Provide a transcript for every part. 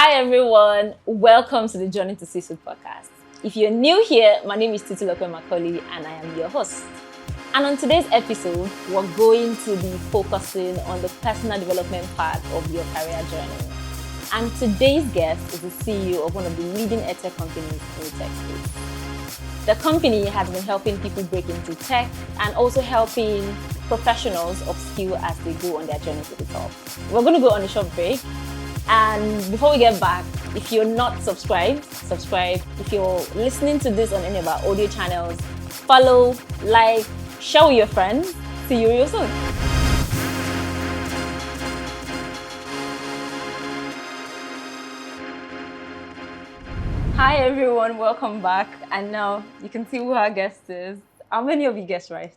Hi everyone, welcome to the Journey to C-Suite podcast. If you're new here, my name is Titilope Macaulay and I am your host. And on today's episode, we're going to be focusing on the personal development part of your career journey. And today's guest is the CEO of one of the leading Edtech companies in the tech space. The company has been helping people break into tech and also helping professionals upskill as they go on their journey to the top. We're going to go on a short break. And before we get back, if you're not subscribed, subscribe. If you're listening to this on any of our audio channels, follow, like, share with your friends. See you real soon. Hi everyone, welcome back. And now you can see who our guest is. How many of you guessed right?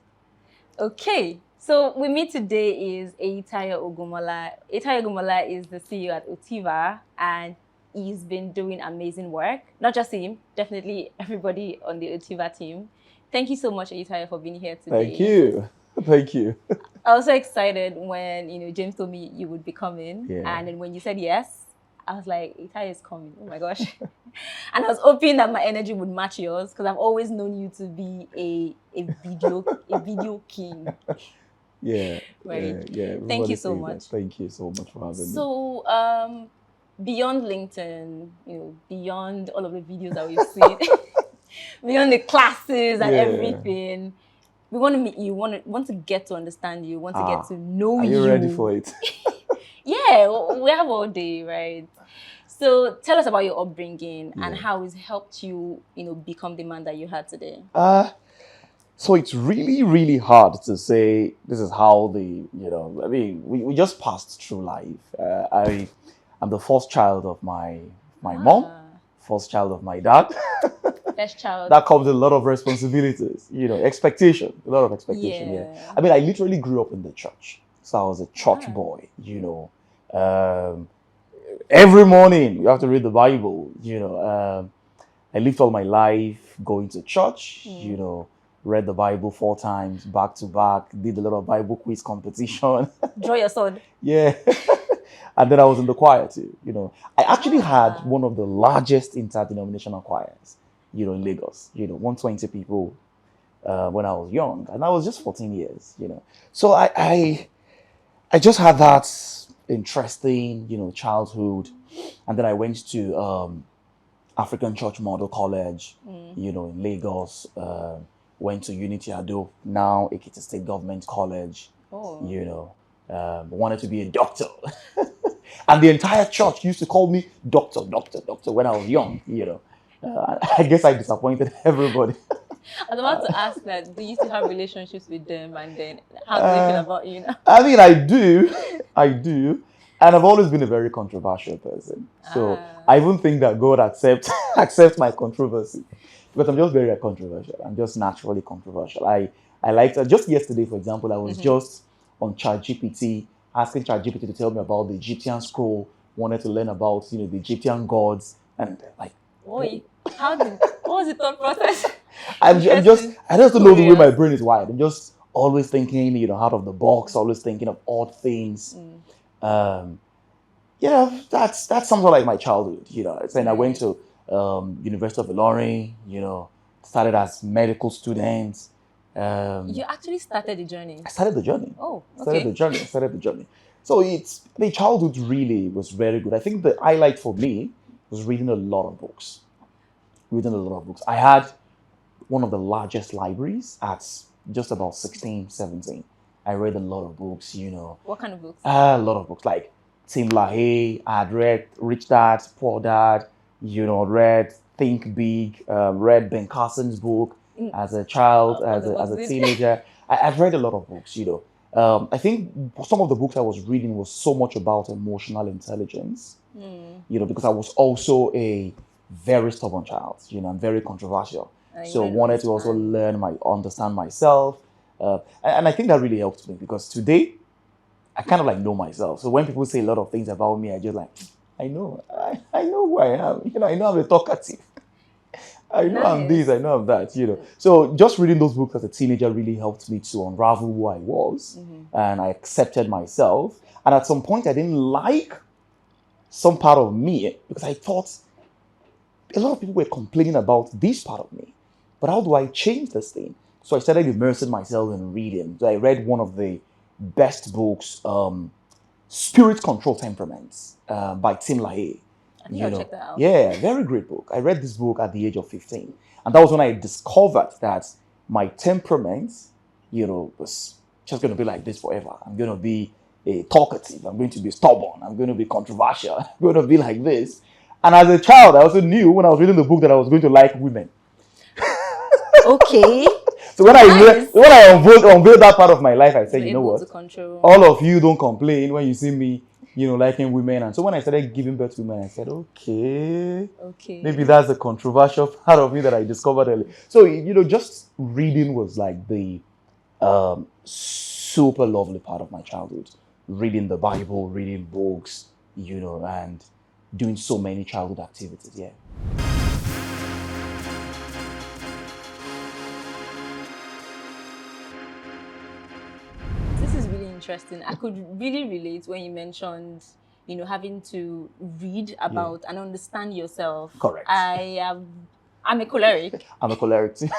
Okay. So with me today is Eyitayo Ogunmola. Eyitayo Ogunmola is the CEO at Utiva, and he's been doing amazing work. Not just him, definitely everybody on the Utiva team. Thank you so much, Eyitayo, for being here today. Thank you. Thank you. I was so excited when James told me you would be coming, and then when you said yes, I was like, Eyitayo is coming. Oh my gosh. And I was hoping that my energy would match yours because I've always known you to be a video king. Yeah. Right. Yeah. Thank you so much. Thank you so much for having me. So, beyond LinkedIn, beyond all of the videos that we've seen, beyond the classes and everything, we want to meet you. Want to get to understand you. Want to get to know you. Are you ready for it? Yeah, we have all day, right? So, tell us about your upbringing and how it's helped you, become the man that you had today. So it's really, really hard to say this is how we just passed through life. I'm the first child of my mom, first child of my dad. First child. That comes with a lot of responsibilities, expectation, a lot of expectation. Yeah. I mean, I literally grew up in the church. So I was a church boy, every morning you have to read the Bible, I lived all my life going to church, read the Bible 4 times, back to back, did a lot of Bible quiz competition. Draw your sword. Yeah. And then I was in the choir too, I actually had one of the largest interdenominational choirs, in Lagos, 120 people when I was young. And I was just 14 years, So I just had that interesting, childhood. And then I went to African Church Model College, in Lagos. Went to Unity Ado, now Ekiti State Government College, wanted to be a doctor. And the entire church used to call me doctor when I was young, I guess I disappointed everybody. I was about to ask that, do you still have relationships with them, and then how do they feel about you now? I mean, I do. And I've always been a very controversial person. So I even think that God accepts my controversy. Because I'm just very controversial. I'm just naturally controversial. I liked just yesterday, for example, I was just on ChatGPT, asking ChatGPT to tell me about the Egyptian scroll, wanted to learn about, the Egyptian gods, and like... What was the thought process? I just don't know the way my brain is wired. I'm just always thinking, out of the box, always thinking of odd things. That's something like my childhood, And I went to University of Ilorin, started as medical student. You actually started the journey? I started the journey. Oh, okay. Started the journey. So the childhood really was very good. I think the highlight for me was reading a lot of books. I had one of the largest libraries at just about 16, 17. I read a lot of books, What kind of books? A lot of books, like Tim LaHaye. I had read Rich Dad, Poor Dad, read Think Big, read Ben Carson's book as a child, as a teenager. I've read a lot of books, I think some of the books I was reading was so much about emotional intelligence, because I was also a very stubborn child, I'm very controversial. So wanted to also understand myself. And I think that really helped me because today I kind of know myself. So when people say a lot of things about me, I just I know who I am. I know I'm a talkative. I know I'm this, I know I'm that, So just reading those books as a teenager really helped me to unravel who I was. And I accepted myself. And at some point I didn't like some part of me, because I thought a lot of people were complaining about this part of me. But how do I change this thing? So I started immersing myself in reading. So I read one of the best books, Spirit Control Temperaments, by Tim LaHaye. I think I'll check that out. Yeah, very great book. I read this book at the age of 15. And that was when I discovered that my temperament, was just going to be like this forever. I'm going to be a talkative. I'm going to be stubborn. I'm going to be controversial. I'm going to be like this. And as a child, I also knew when I was reading the book that I was going to like women. Okay. So when I unveiled that part of my life, I said, you know what? All of you don't complain when you see me, liking women. And so when I started giving birth to women, I said, okay, maybe that's the controversial part of me that I discovered early. So, just reading was like the super lovely part of my childhood. Reading the Bible, reading books, and doing so many childhood activities. Yeah. This is really interesting. I could really relate when you mentioned, having to read about and understand yourself. Correct. I'm a choleric. I'm a choleric too.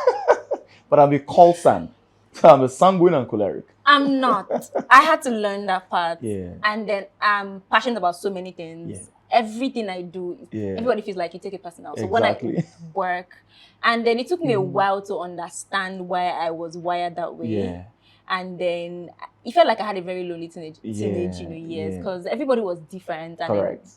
But I'm a Colsan. So I'm a sanguine and choleric. I'm not. I had to learn that part. Yeah. And then I'm passionate about so many things. Yeah. Everything I do, everybody feels like you take it personal. So Exactly. when I work, and then it took me a while to understand why I was wired that way. Yeah. And then it felt like I had a very lonely teenage years, because everybody was different. And Correct.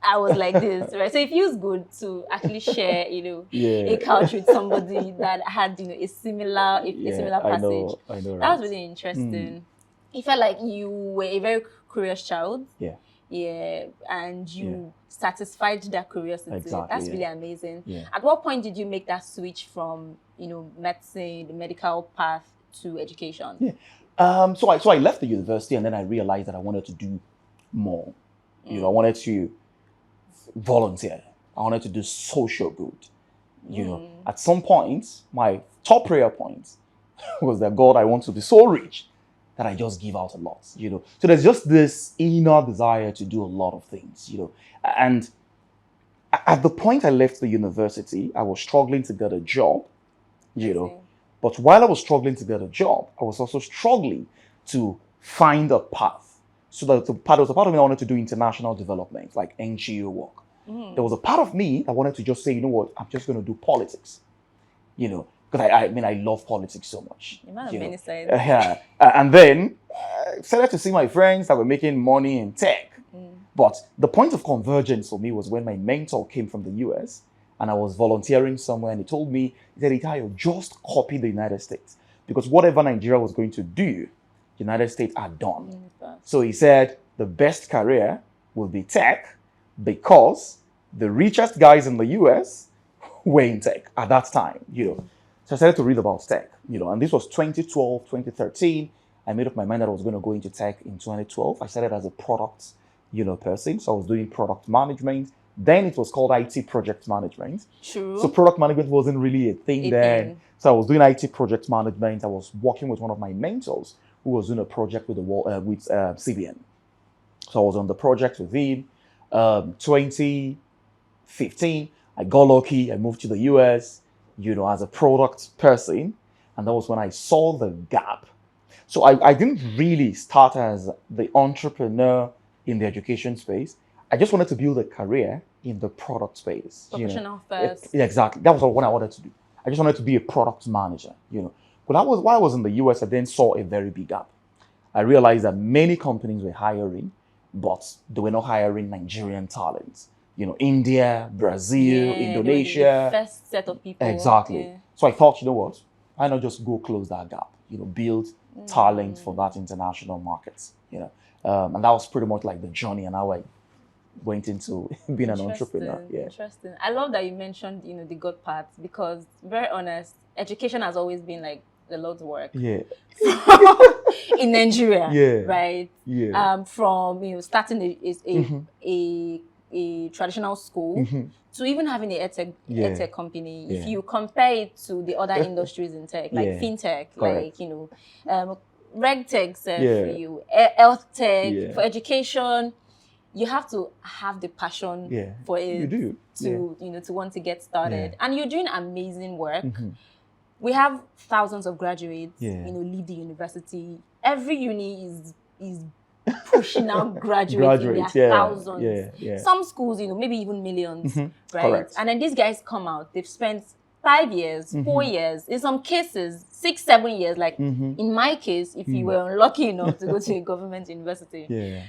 I was like this, right? So it feels good to actually share, a couch with somebody that had, a similar passage. I know, right? That was really interesting. It felt like you were a very curious child. Yeah. Yeah, and you satisfied that curiosity. Exactly, That's really amazing. Yeah. At what point did you make that switch from, medicine, the medical path, to education? Yeah. So I left the university, and then I realized that I wanted to do more. I wanted to volunteer. I wanted to do social good. At some point, my top prayer point was that, God, I want to be so rich that I just give out a lot. So there's just this inner desire to do a lot of things. And at the point I left the university, I was struggling to get a job. But while I was struggling to get a job, I was also struggling to find a path. So there was a part of me I wanted to do international development, like NGO work. There was a part of me that wanted to just say, you know what, I'm just going to do politics. Because I love politics so much. You might have many sides. Yeah. And then I started to see my friends that were making money in tech. But the point of convergence for me was when my mentor came from the US. And I was volunteering somewhere, and he told me, he said, Eyitayo, just copy the United States. Because whatever Nigeria was going to do, the United States had done. So he said, the best career will be tech, because the richest guys in the US were in tech at that time. So I started to read about tech, and this was 2012, 2013. I made up my mind that I was going to go into tech in 2012. I started as a product, person. So I was doing product management. Then it was called IT project management. True. So product management wasn't really a thing then. So I was doing IT project management. I was working with one of my mentors who was doing a project with CBN. So I was on the project with him. 2015, I got lucky. I moved to the US, as a product person. And that was when I saw the gap. So I didn't really start as the entrepreneur in the education space. I just wanted to build a career in the product space. Professional first. Exactly. That was what I wanted to do. I just wanted to be a product manager, But that was while I was in the US, I then saw a very big gap. I realized that many companies were hiring, but they were not hiring Nigerian talents. India, Brazil, Indonesia. The first set of people. Exactly. Yeah. So I thought, what? Why not just go close that gap? Build talent for that international markets. And that was pretty much like the journey and how I went into being an entrepreneur. Yeah. Interesting. I love that you mentioned, the God part, because, very honest, education has always been like the Lord's work. Yeah. In Nigeria. Yeah. Right. Yeah. From starting a traditional school to even having a edtech company. If you compare it to the other industries in tech, like fintech, Correct. like regtech for you, health tech for education. you have to have the passion for it you do. to want to get started. And you're doing amazing work. We have thousands of graduates, leave the university. Every uni is pushing out graduates in their thousands. Some schools, maybe even millions, right? Correct. And then these guys come out, they've spent 5 years, 4 years, in some cases, 6, 7 years. Like in my case, if you were unlucky enough to go to a government university,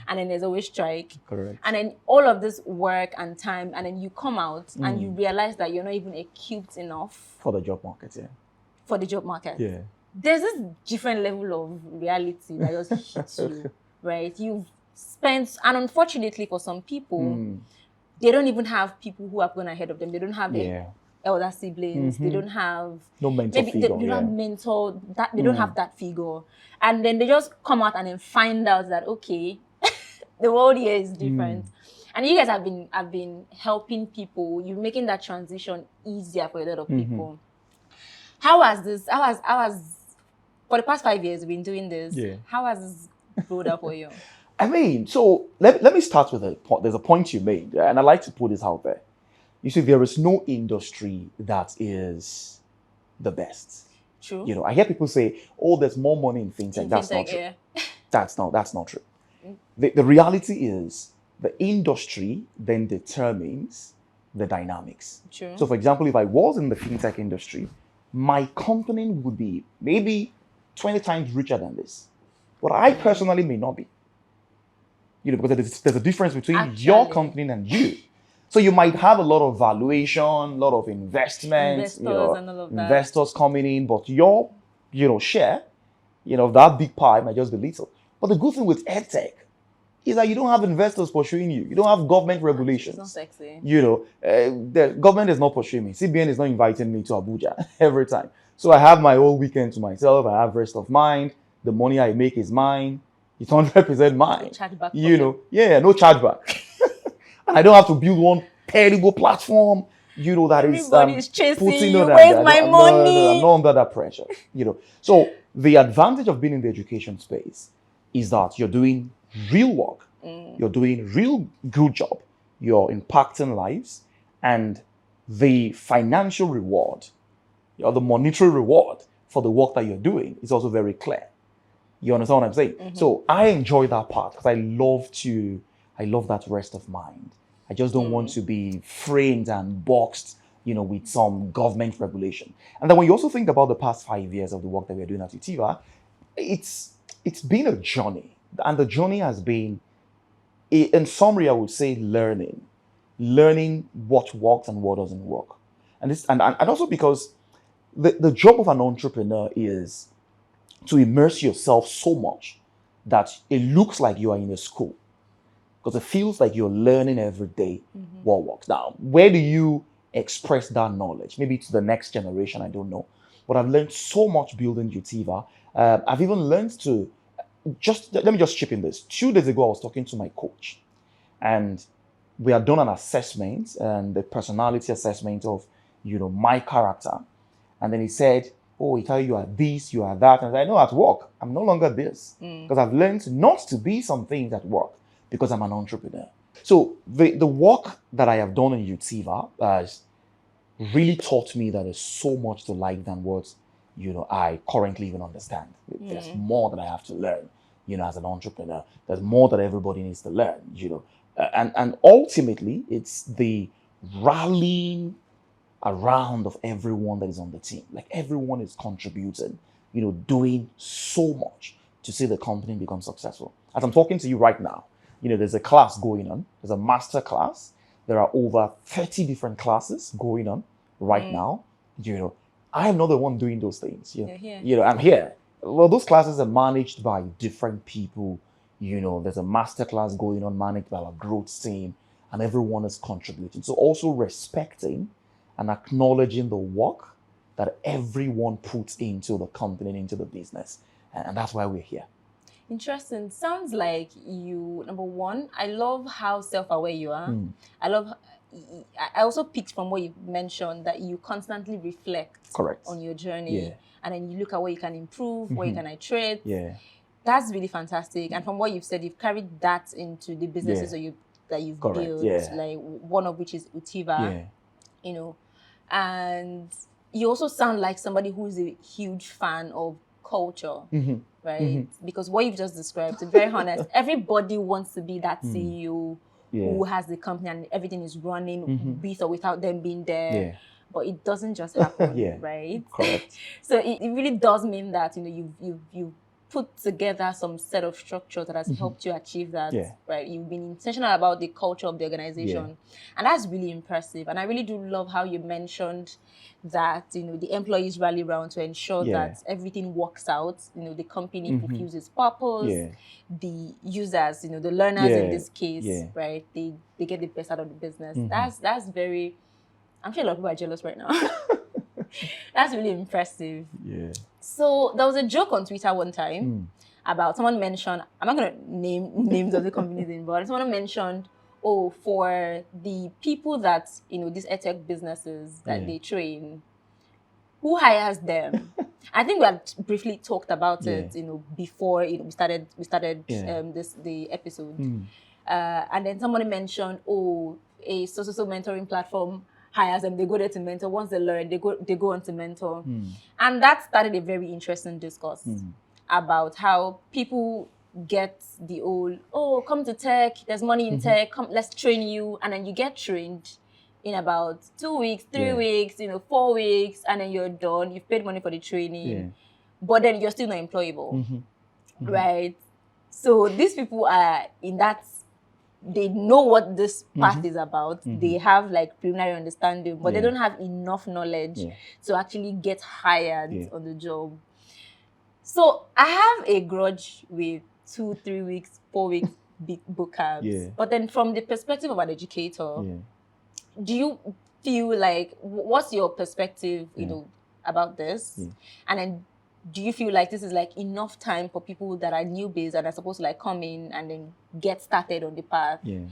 and then there's always strike. Correct. And then all of this work and time, and then you come out and you realize that you're not even equipped enough for the job market, for the job market. There's this different level of reality that just hits you, right? You've spent, and unfortunately for some people, they don't even have people who have gone ahead of them. They don't have their elder siblings. They don't have no mentor figure. They don't have mentor. That they don't have that figure, and then they just come out and then find out that okay, the world here is different. And you guys have been helping people. You're making that transition easier for a lot of people. How has for the past 5 years we've been doing this? How has this rolled out for you? I mean, so let me start with a point. There's a point you made, and I like to put this out there. You see, there is no industry that is the best. True. I hear people say, "Oh, there's more money in fintech." That's not true. That's not true. The reality is the industry then determines the dynamics. True. So, for example, if I was in the fintech industry, my company would be maybe 20 times richer than this, but I personally may not be. Because there's a difference between your company and you. So you might have a lot of valuation, a lot of investments, and all of that. Investors coming in, but your, share, that big pie might just be little. But the good thing with Edtech is that you don't have investors pursuing you. You don't have government regulations. It's not sexy. The government is not pursuing me. CBN is not inviting me to Abuja every time. So I have my whole weekend to myself. I have rest of mind. The money I make is mine. It don't represent mine. No chargeback. No chargeback. And I don't have to build one terrible platform, that everybody's chasing putting you. on Where's my money? No, I'm not under that pressure. So the advantage of being in the education space is that you're doing real work. You're doing real good job. You're impacting lives, and the financial reward, or the monetary reward for the work that you're doing is also very clear. You understand what I'm saying? So I enjoy that part because I love that rest of mind. I just don't want to be framed and boxed, with some government regulation. And then when you also think about the past 5 years of the work that we're doing at Utiva, it's been a journey. And the journey has been, in summary, I would say learning what works and what doesn't work. And also because the job of an entrepreneur is to immerse yourself so much that it looks like you are in a school. Because it feels like you're learning every day what works. Now, where do you express that knowledge? Maybe to the next generation, I don't know. But I've learned so much building Utiva. I've even learned to let me just chip in this. 2 days ago, I was talking to my coach, and we had done an assessment, and the personality assessment of, my character. And then he said, "Oh, Eyitayo, you are this, you are that." And I know at work, I'm no longer this. Because I've learned not to be some things at work because I'm an entrepreneur. So the work that I have done in Utiva has really taught me that there's so much to life than what, I currently even understand. There's more that I have to learn, as an entrepreneur. There's more that everybody needs to learn, and ultimately it's the rallying around of everyone that is on the team. Like everyone is contributing, doing so much to see the company become successful. As I'm talking to you right now, there's a class going on. There's a master class. There are over 30 different classes going on right now. I am not the one doing those things. I'm here. Well, those classes are managed by different people. There's a master class going on managed by our growth team, and everyone is contributing. So also respecting and acknowledging the work that everyone puts into the company, into the business. And that's why we're here. Interesting. Sounds like you, number one, I love how self-aware you are. I also picked from what you mentioned that you constantly reflect on your journey. And then you look at what you can improve, what you can iterate. That's really fantastic. And from what you've said, you've carried that into the businesses that you've that you've Correct. built, Yeah. like one of which is Utiva, Yeah. And you also sound like somebody who's a huge fan of culture, right? Because what you've just described, to be very honest, everybody wants to be that CEO who has the company and everything is running with or without them being there. Yeah. But it doesn't just happen, right? Correct. So it really does mean that you've put together some set of structure that has helped you achieve that, right? You've been intentional about the culture of the organization, and that's really impressive. And I really do love how you mentioned that the employees rally around to ensure that everything works out. The company fulfills its purpose. The users, the learners in this case, right? They get the best out of the business. That's very. I'm sure a lot of people are jealous right now. That's really impressive. Yeah. So there was a joke on Twitter one time about someone mentioned, I'm not going to name names of the companies involved, someone mentioned, for the people that, these Edtech businesses that they train, who hires them? I think we had briefly talked about it, before we started the episode. And then somebody mentioned, a so mentoring platform hires them, they go there to mentor. Once they learn, they go on to mentor. And that started a very interesting discourse about how people get the old, come to tech, there's money in tech, come, let's train you. And then you get trained in about 2 weeks, 3 weeks, 4 weeks, and then you're done. You've paid money for the training, but then you're still not employable, right? So these people are in that. They know what this path is about. They have like preliminary understanding, but they don't have enough knowledge to actually get hired on the job. So I have a grudge with 2, 3 weeks, 4 weeks boot camps. But then from the perspective of an educator, do you feel like, what's your perspective, about this? And then do you feel like this is like enough time for people that are newbies and are supposed to like come in and then get started on the path? Do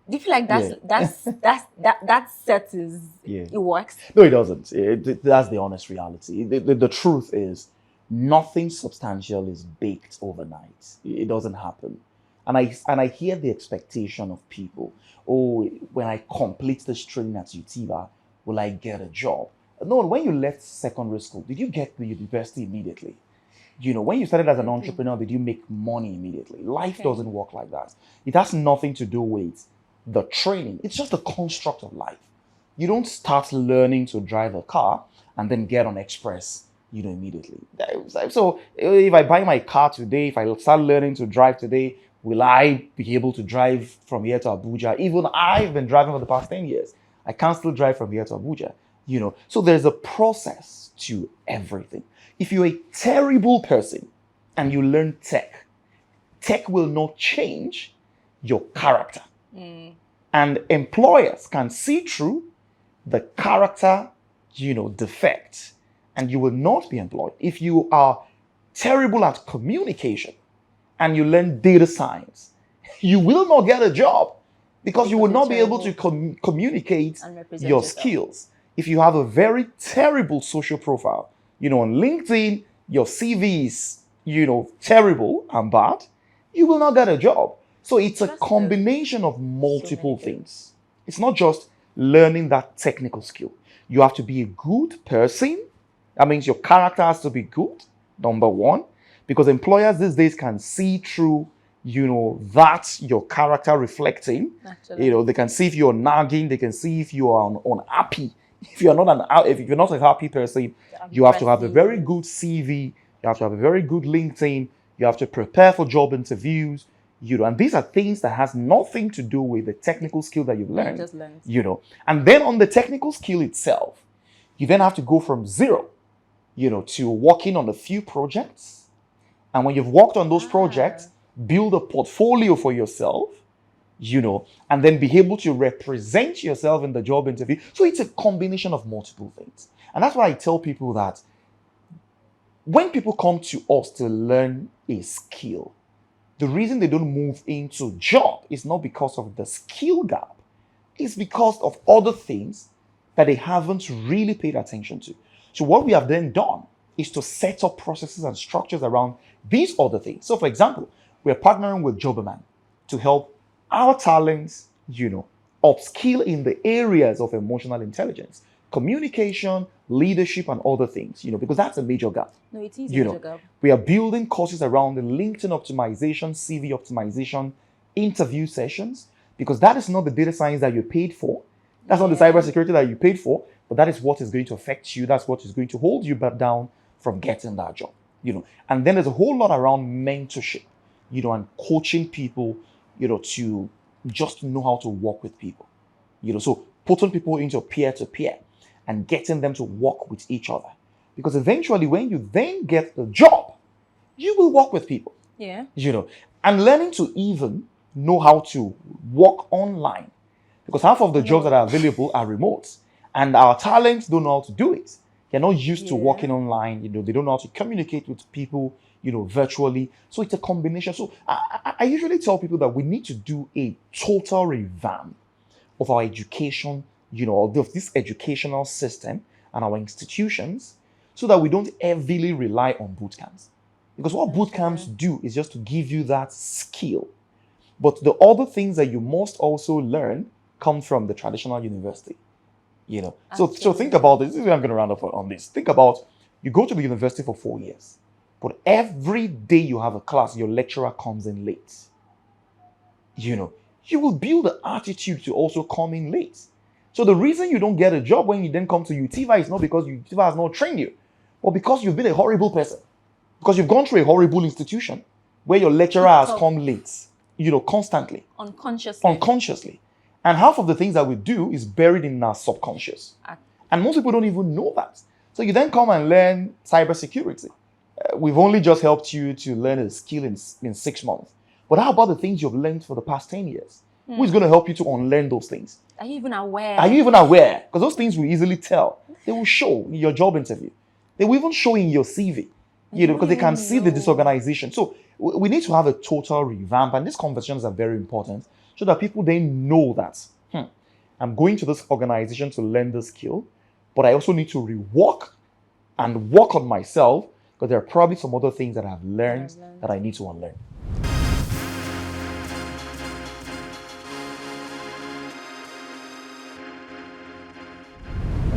you feel like that settles it works? No, it doesn't. That's the honest reality. The truth is, nothing substantial is baked overnight. It doesn't happen. And I hear the expectation of people, when I complete this training at Utiva, will I get a job? No, when you left secondary school, did you get to university immediately? When you started as an entrepreneur, did you make money immediately? Life doesn't work like that. It has nothing to do with the training. It's just the construct of life. You don't start learning to drive a car and then get on express, immediately. So if I buy my car today, if I start learning to drive today, will I be able to drive from here to Abuja? Even I've been driving for the past 10 years. I can't still drive from here to Abuja. So there's a process to everything. If you're a terrible person and you learn tech will not change your character. And employers can see through the character, defect, and you will not be employed. If you are terrible at communication and you learn data science, you will not get a job because you will not be able to communicate your skills. If you have a very terrible social profile, on LinkedIn, your CV is, terrible and bad, you will not get a job. So it's a combination of multiple things. It's not just learning that technical skill. You have to be a good person. That means your character has to be good, number one, because employers these days can see through, that your character reflecting. Actually. They can see if you're nagging, they can see if you are unhappy. If you're not a happy person, you have to have a very good CV. You have to have a very good LinkedIn. You have to prepare for job interviews. And these are things that has nothing to do with the technical skill that you've learned. And then on the technical skill itself, you then have to go from zero, to working on a few projects. And when you've worked on those projects, build a portfolio for yourself. And then be able to represent yourself in the job interview. So it's a combination of multiple things. And that's why I tell people that when people come to us to learn a skill, the reason they don't move into job is not because of the skill gap. It's because of other things that they haven't really paid attention to. So what we have then done is to set up processes and structures around these other things. So for example, we're partnering with Joberman to help our talents, upskill in the areas of emotional intelligence, communication, leadership, and other things, because that's a major gap. No, it is a major gap. We are building courses around the LinkedIn optimization, CV optimization, interview sessions, because that is not the data science that you paid for. That's not the cybersecurity that you paid for, but that is what is going to affect you. That's what is going to hold you back down from getting that job, And then there's a whole lot around mentorship, and coaching people, to just know how to work with people, so putting people into peer-to-peer and getting them to work with each other. Because eventually when you then get the job, you will work with people. Yeah. And learning to even know how to work online. Because half of the jobs that are available are remote. And our talents don't know how to do it. They're not used to working online. They don't know how to communicate with people, virtually. So it's a combination. So I usually tell people that we need to do a total revamp of our education, of this educational system and our institutions, so that we don't heavily rely on boot camps. Because what boot camps do is just to give you that skill. But the other things that you must also learn come from the traditional university. So think about this. This is where I'm going to round up on this. Think about, you go to the university for 4 years, but every day you have a class, your lecturer comes in late. You will build the attitude to also come in late. So the reason you don't get a job when you then come to Utiva is not because Utiva has not trained you, but because you've been a horrible person. Because you've gone through a horrible institution where your lecturer has come late, constantly. Unconsciously. And half of the things that we do is buried in our subconscious. And most people don't even know that. So you then come and learn cybersecurity. We've only just helped you to learn a skill in 6 months. But how about the things you've learned for the past 10 years? Who is going to help you to unlearn those things? Are you even aware? Because those things will easily tell. They will show in your job interview. They will even show in your CV. Because they can see the disorganization. So we need to have a total revamp, and these conversations are very important so that people then know that I'm going to this organization to learn the skill, but I also need to rework and work on myself because there are probably some other things that I've learned that I need to unlearn.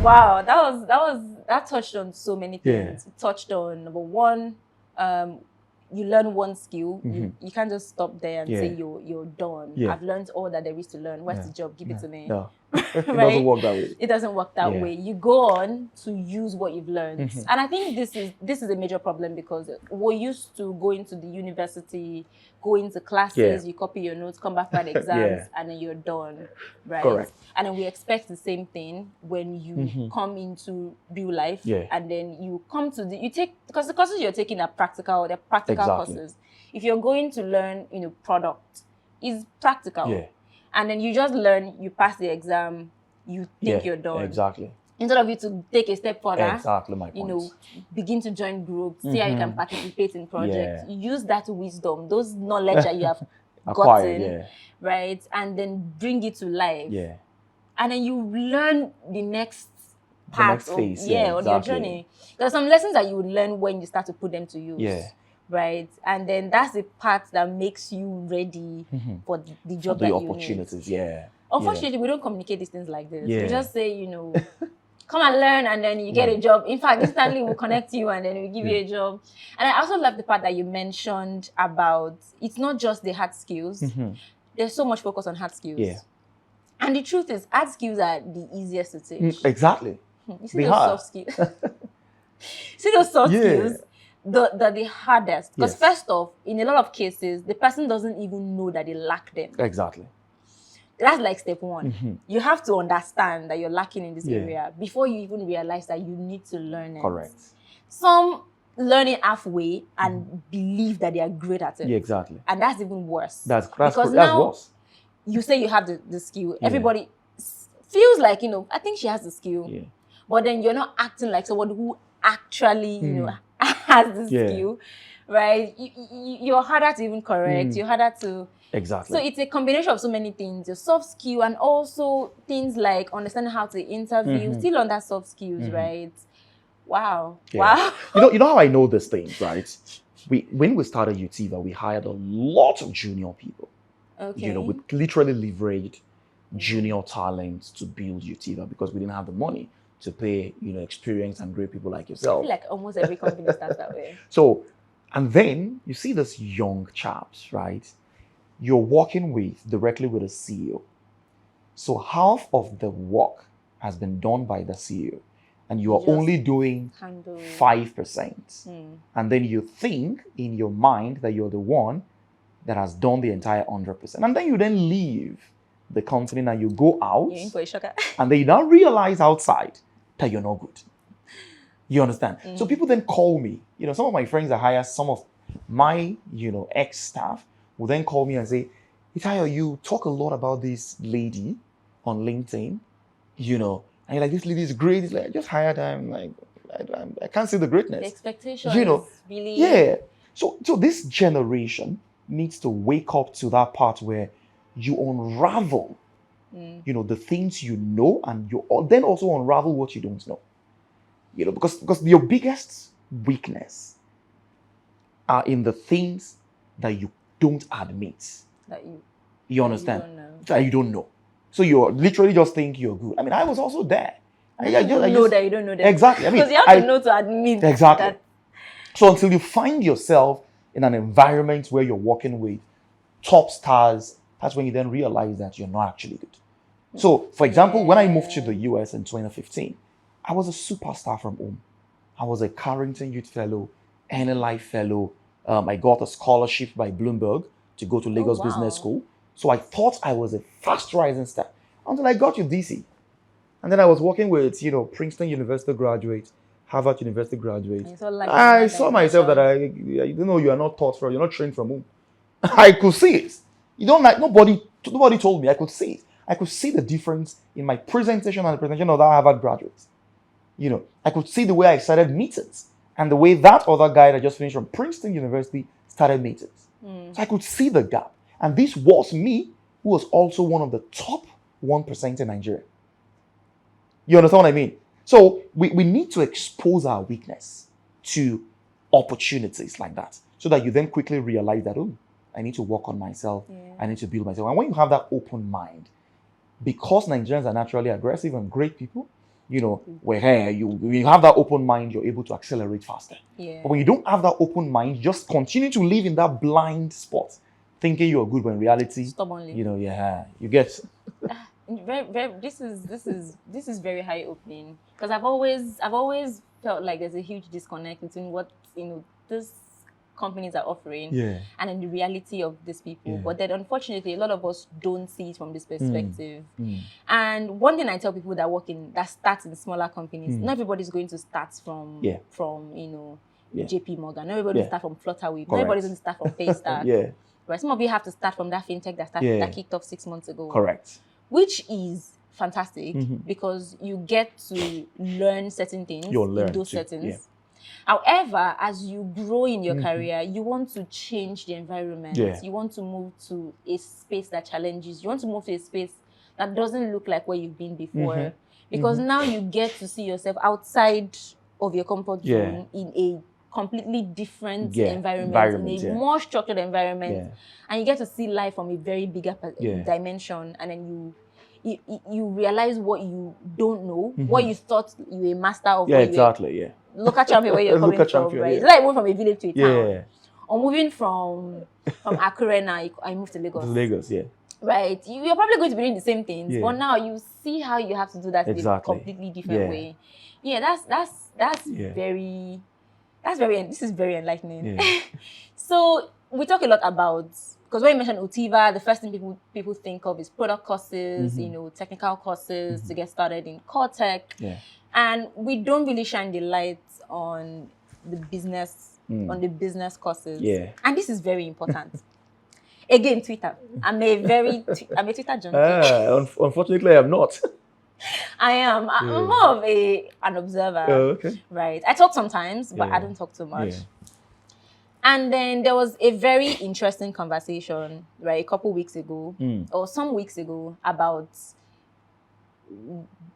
Wow, that touched on so many things. It touched on, number one, you learn one skill. You can't just stop there and say you're done. I've learned all that there is to learn. What's the job? Give it to me. No. It doesn't work that way. It doesn't work that way. You go on to use what you've learned. And I think this is a major problem because we're used to going to the university, going to classes, you copy your notes, come back for the exams, and then you're done. Right? Correct. And then we expect the same thing when you come into real life. And then you come to because the courses you're taking are practical, they're practical courses. If you're going to learn, product, is practical. And then you just learn, you pass the exam, you think you're done. Exactly. Instead of you to take a step further, exactly my point. Begin to join groups, see how you can participate in projects, use that wisdom, those knowledge that you have gotten, right? And then bring it to life. And then you learn the next part of your journey. There are some lessons that you would learn when you start to put them to use. Right, and then that's the part that makes you ready for the job that you need. The opportunities, Unfortunately, we don't communicate these things like this. We just say, come and learn, and then you get a job. In fact, instantly we'll connect you, and then we'll give you a job. And I also love the part that you mentioned about it's not just the hard skills. There's so much focus on hard skills. And the truth is, hard skills are the easiest to teach. Exactly. You see those soft skills. See those soft skills. The hardest, because first off, in a lot of cases, the person doesn't even know that they lack them. Exactly. That's like step one. You have to understand that you're lacking in this area before you even realize that you need to learn it. Correct. Some learn it halfway and believe that they are great at it. Exactly. And that's even worse. That's now worse. You say you have the skill. Everybody feels like, I think she has the skill. But then you're not acting like someone who actually, has the skill, right? You're harder to even correct. You're harder to... Exactly. So it's a combination of so many things. Your soft skill and also things like understanding how to interview. Still on that soft skills, right? Wow. Wow. You know how I know these things, right? When we started Utiva, we hired a lot of junior people. Okay. We literally leveraged junior talent to build Utiva because we didn't have the money to pay, experienced and great people like I yourself. feel like almost every company starts that way. So, and then you see this young chaps, right? You're working directly with a CEO. So half of the work has been done by the CEO, and you are only doing 5%. And then you think in your mind that you're the one that has done the entire 100%. And then you leave the company and you go out, You're in for a shocker. and then you now realize outside that you're not good. You understand? So people then call me. Some of my friends that hire some of my, ex-staff will then call me and say, Eyitayo, you talk a lot about this lady on LinkedIn, and you're like, this lady is great. It's like, I just hired her. I'm like, I can't see the greatness. The expectation is really... Yeah. So this generation needs to wake up to that part where you unravel, the things you know, and you then also unravel what you don't know. Because your biggest weakness are in the things that you don't admit. You understand? That you don't know. So you're literally just think you're good. I mean, I was also there. I just know that you don't know that. Exactly. I mean, because you have to know to admit that. So until you find yourself in an environment where you're working with top stars, that's when you then realize that you're not actually good. So, for example, when I moved to the US in 2015, I was a superstar from home. I was a Carrington Youth Fellow, NLI Fellow. I got a scholarship by Bloomberg to go to Lagos Business School. So I thought I was a fast rising star until I got to DC. And then I was working with, Princeton University graduates, Harvard University graduates. I saw myself that I you are not taught from, you're not trained from home. I could see it. Nobody told me. I could see it. I could see the difference in my presentation and the presentation of that Harvard graduates. I could see the way I started meetings and the way that other guy that just finished from Princeton University started meetings. So I could see the gap. And this was me, who was also one of the top 1% in Nigeria. You understand what I mean? So we need to expose our weakness to opportunities like that so that you then quickly realize that, I need to work on myself. I need to build myself. And when you have that open mind, because Nigerians are naturally aggressive and great people, where you have that open mind, you're able to accelerate faster. But when you don't have that open mind, you just continue to live in that blind spot, thinking you're good when in reality, stubbornly. You get. This is very eye opening because I've always felt like there's a huge disconnect between what these companies are offering and then the reality of these people. But then unfortunately a lot of us don't see it from this perspective. And one thing I tell people that start in smaller companies, not everybody's going to start from JP Morgan. Not everybody will start from Flutterwave. Not everybody's going to start from Paystack. Right? Some of you have to start from that fintech that kicked off 6 months ago. Correct. Which is fantastic because you get to learn certain things in those settings. However, as you grow in your career, you want to change the environment. You want to move to a space that challenges. You want to move to a space that doesn't look like where you've been before. Because now you get to see yourself outside of your comfort zone in a completely different environment, in a more structured environment. And you get to see life from a very bigger dimension. And then you realize what you don't know, what you thought you were a master of. Local champion where you're coming from, right? It's like moving from a village to a town. Or moving from Akure now, I moved to Lagos. Right? You're probably going to be doing the same things, but now you see how you have to do that in a completely different way. That's very this is very enlightening. So we talk a lot about, because when you mention Utiva, the first thing people think of is product courses, technical courses to get started in core tech. And we don't really shine the light on the business courses. And this is very important. Again, Twitter. I'm a Twitter junkie. Unfortunately, I'm not. I am. I'm more of an observer. Right. I talk sometimes, but I don't talk too much. And then there was a very interesting conversation, right, a couple weeks ago, or some weeks ago, about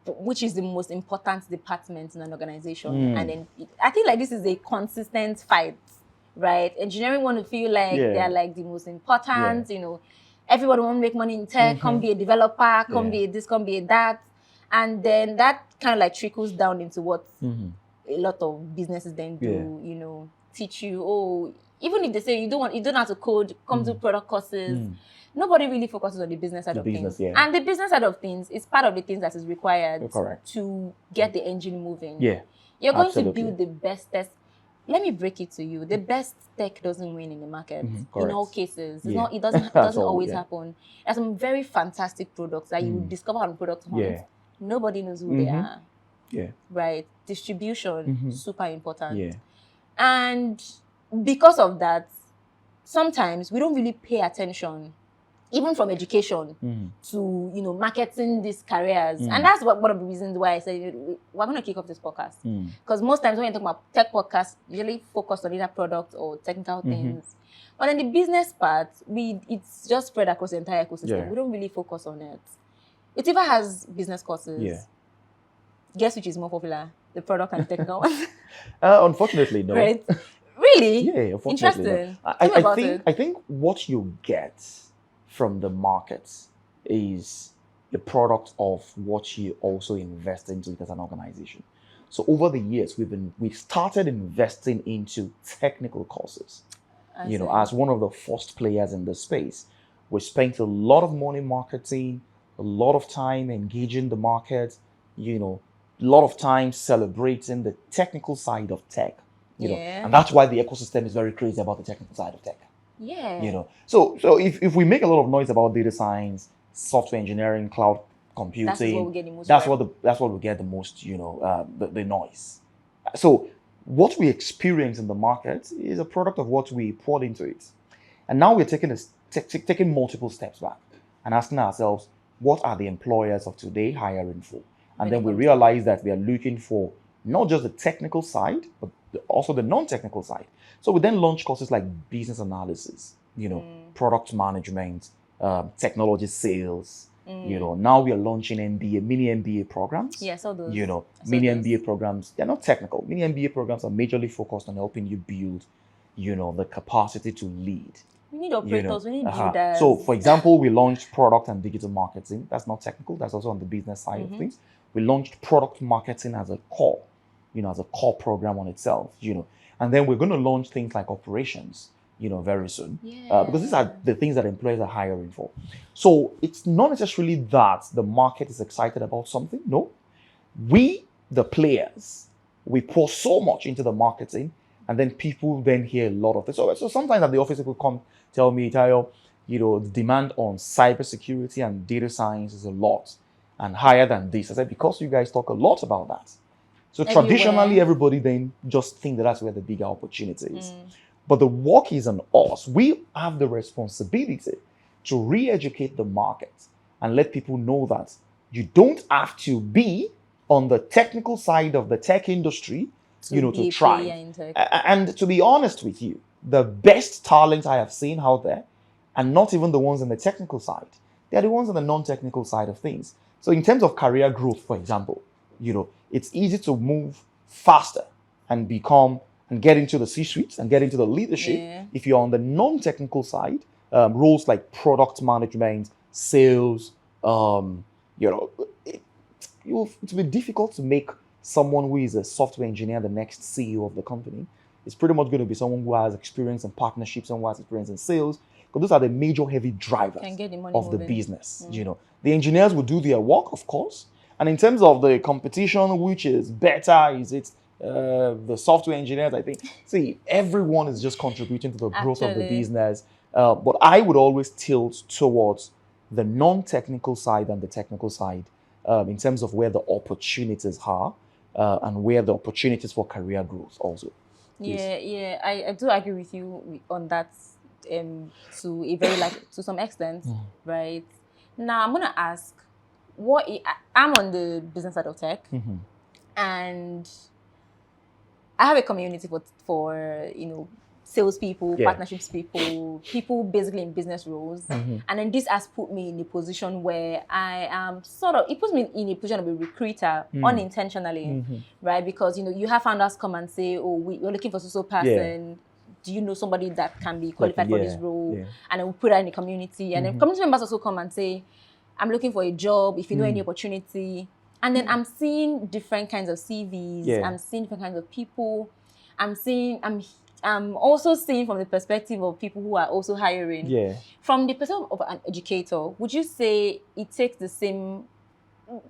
which is the most important department in an organization. And then I think like this is a consistent fight, right? Engineering want to feel like they're like the most important, everybody want to make money in tech, come be a developer, come be a this, come be a that. And then that kind of like trickles down into what a lot of businesses then do, you know, teach you, oh, even if they say you don't have to code, come do product courses. Nobody really focuses on the business side of things. And the business side of things is part of the things that is required to get the engine moving. You're going to build the best test. Let me break it to you. The best tech doesn't win in the market in all cases. It's not, it doesn't always happen. There's some very fantastic products that you discover on product hunt. Nobody knows who they are. Right? Distribution, super important. And because of that, sometimes we don't really pay attention, even from education, to, you know, marketing these careers. And that's one of the reasons why I said we're going to kick off this podcast. Because most times when you talk about tech podcasts, usually focused on either product or technical things. But in the business part, it's just spread across the entire ecosystem. We don't really focus on it. Utiva has business courses. Guess which is more popular? The product and technical one? Unfortunately, no. Right? Really? Yeah, unfortunately. Interesting. No. I think what you get from the market is the product of what you also invest into it as an organization. So over the years, we've started investing into technical courses. You know, as one of the first players in the space, we spent a lot of money marketing, a lot of time engaging the market, you know, a lot of time celebrating the technical side of tech, you know, and that's why the ecosystem is very crazy about the technical side of tech. You know, so if we make a lot of noise about data science, software engineering, cloud computing, that's what we get the most, you know, the noise. So what we experience in the market is a product of what we poured into it. And now we're taking multiple steps back and asking ourselves, what are the employers of today hiring for? And then we realize that we are looking for not just the technical side, but also the non-technical side. So we then launch courses like business analysis, you know, product management, technology sales. You know, now we are launching mini MBA programs. Those. You know, mini MBA programs, they're not technical. Mini MBA programs are majorly focused on helping you build, you know, the capacity to lead. We need operators, we need builders. So, for example, we launched product and digital marketing. That's not technical. That's also on the business side of things. We launched product marketing as a core, you know, as a core program on itself, you know. And then we're going to launch things like operations, you know, very soon. Because these are the things that employers are hiring for. So it's not necessarily that the market is excited about something. No. We, the players, we pour so much into the marketing, and then people then hear a lot of it. So sometimes at the office, people come tell me, Tayo, you know, the demand on cybersecurity and data science is a lot and higher than this. I said, because you guys talk a lot about that. So traditionally, everybody then just think that that's where the bigger opportunity is. But the work is on us. We have the responsibility to re-educate the market and let people know that you don't have to be on the technical side of the tech industry, you know, to try. And to be honest with you, the best talent I have seen out there, and not even the ones on the technical side, they're the ones on the non-technical side of things. So in terms of career growth, for example, you know, it's easy to move faster and get into the C-suites and get into the leadership if you're on the non-technical side, roles like product management, sales, you know, it's be difficult to make someone who is a software engineer the next CEO of the company. It's pretty much going to be someone who has experience in partnerships, someone who has experience in sales, because those are the major heavy drivers of the business. You know, the engineers will do their work, of course. And in terms of the competition, which is better, is it the software engineers? I think, see, everyone is just contributing to the growth of the business. But I would always tilt towards the non-technical side and the technical side in terms of where the opportunities are and where the opportunities for career growth also. I do agree with you on that to a very to some extent, right? Now I'm gonna ask, I'm on the business side of tech, and I have a community for you know, salespeople, partnerships people basically in business roles, and then this has put me in a position where I am it puts me in a position of a recruiter unintentionally, right? Because you know, you have founders come and say, oh, we're looking for so person. do you know somebody that can be qualified for this role? Yeah. And then we put that in the community. And then community members also come and say, I'm looking for a job, if you know any opportunity. And then I'm seeing different kinds of CVs. Yeah. I'm seeing different kinds of people. I'm also seeing from the perspective of people who are also hiring. Yeah. From the perspective of an educator, would you say it takes the same,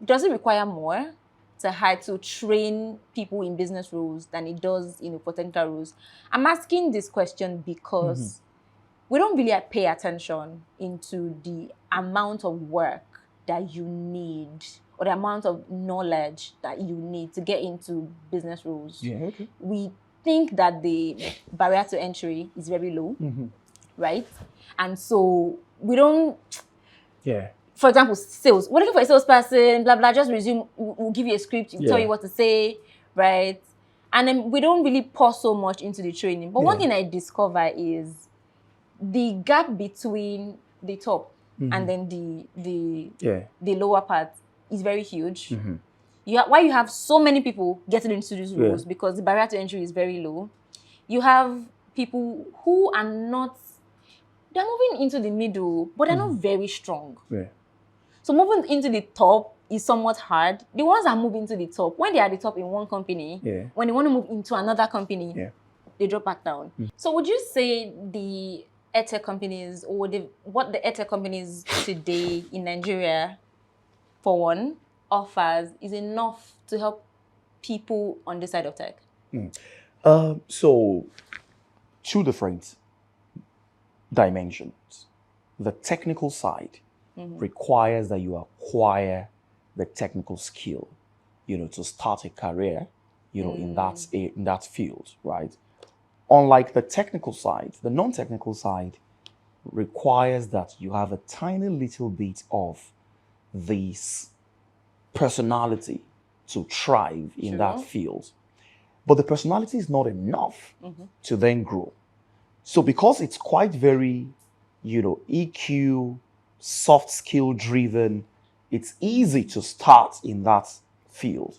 does it require more to hire, to train people in business roles than it does for technical roles? I'm asking this question because we don't really pay attention into the amount of work that you need or the amount of knowledge that you need to get into business roles. Yeah, okay. We think that the barrier to entry is very low, right? And so we don't... Yeah. For example, sales. We're looking for a salesperson, blah, blah, just resume. We'll give you a script, tell you what to say, right? And then we don't really pour so much into the training. But one thing I discover is the gap between the top and then the lower part is very huge. Why you have so many people getting into these roles because the barrier to entry is very low. You have people who are not, they're moving into the middle, but they're not very strong. Yeah. So moving into the top is somewhat hard. The ones that move into the top, when they are at the top in one company, when they want to move into another company, they drop back down. So would you say the Edtech companies or what the Edtech companies today in Nigeria, for one, offers is enough to help people on this side of tech? So, two different dimensions. The technical side requires that you acquire the technical skill, to start a career, in that field, right? Unlike the technical side, the non-technical side requires that you have a tiny little bit of this personality to thrive in that field. But the personality is not enough to then grow. So because it's quite very, EQ, soft skill driven, it's easy to start in that field.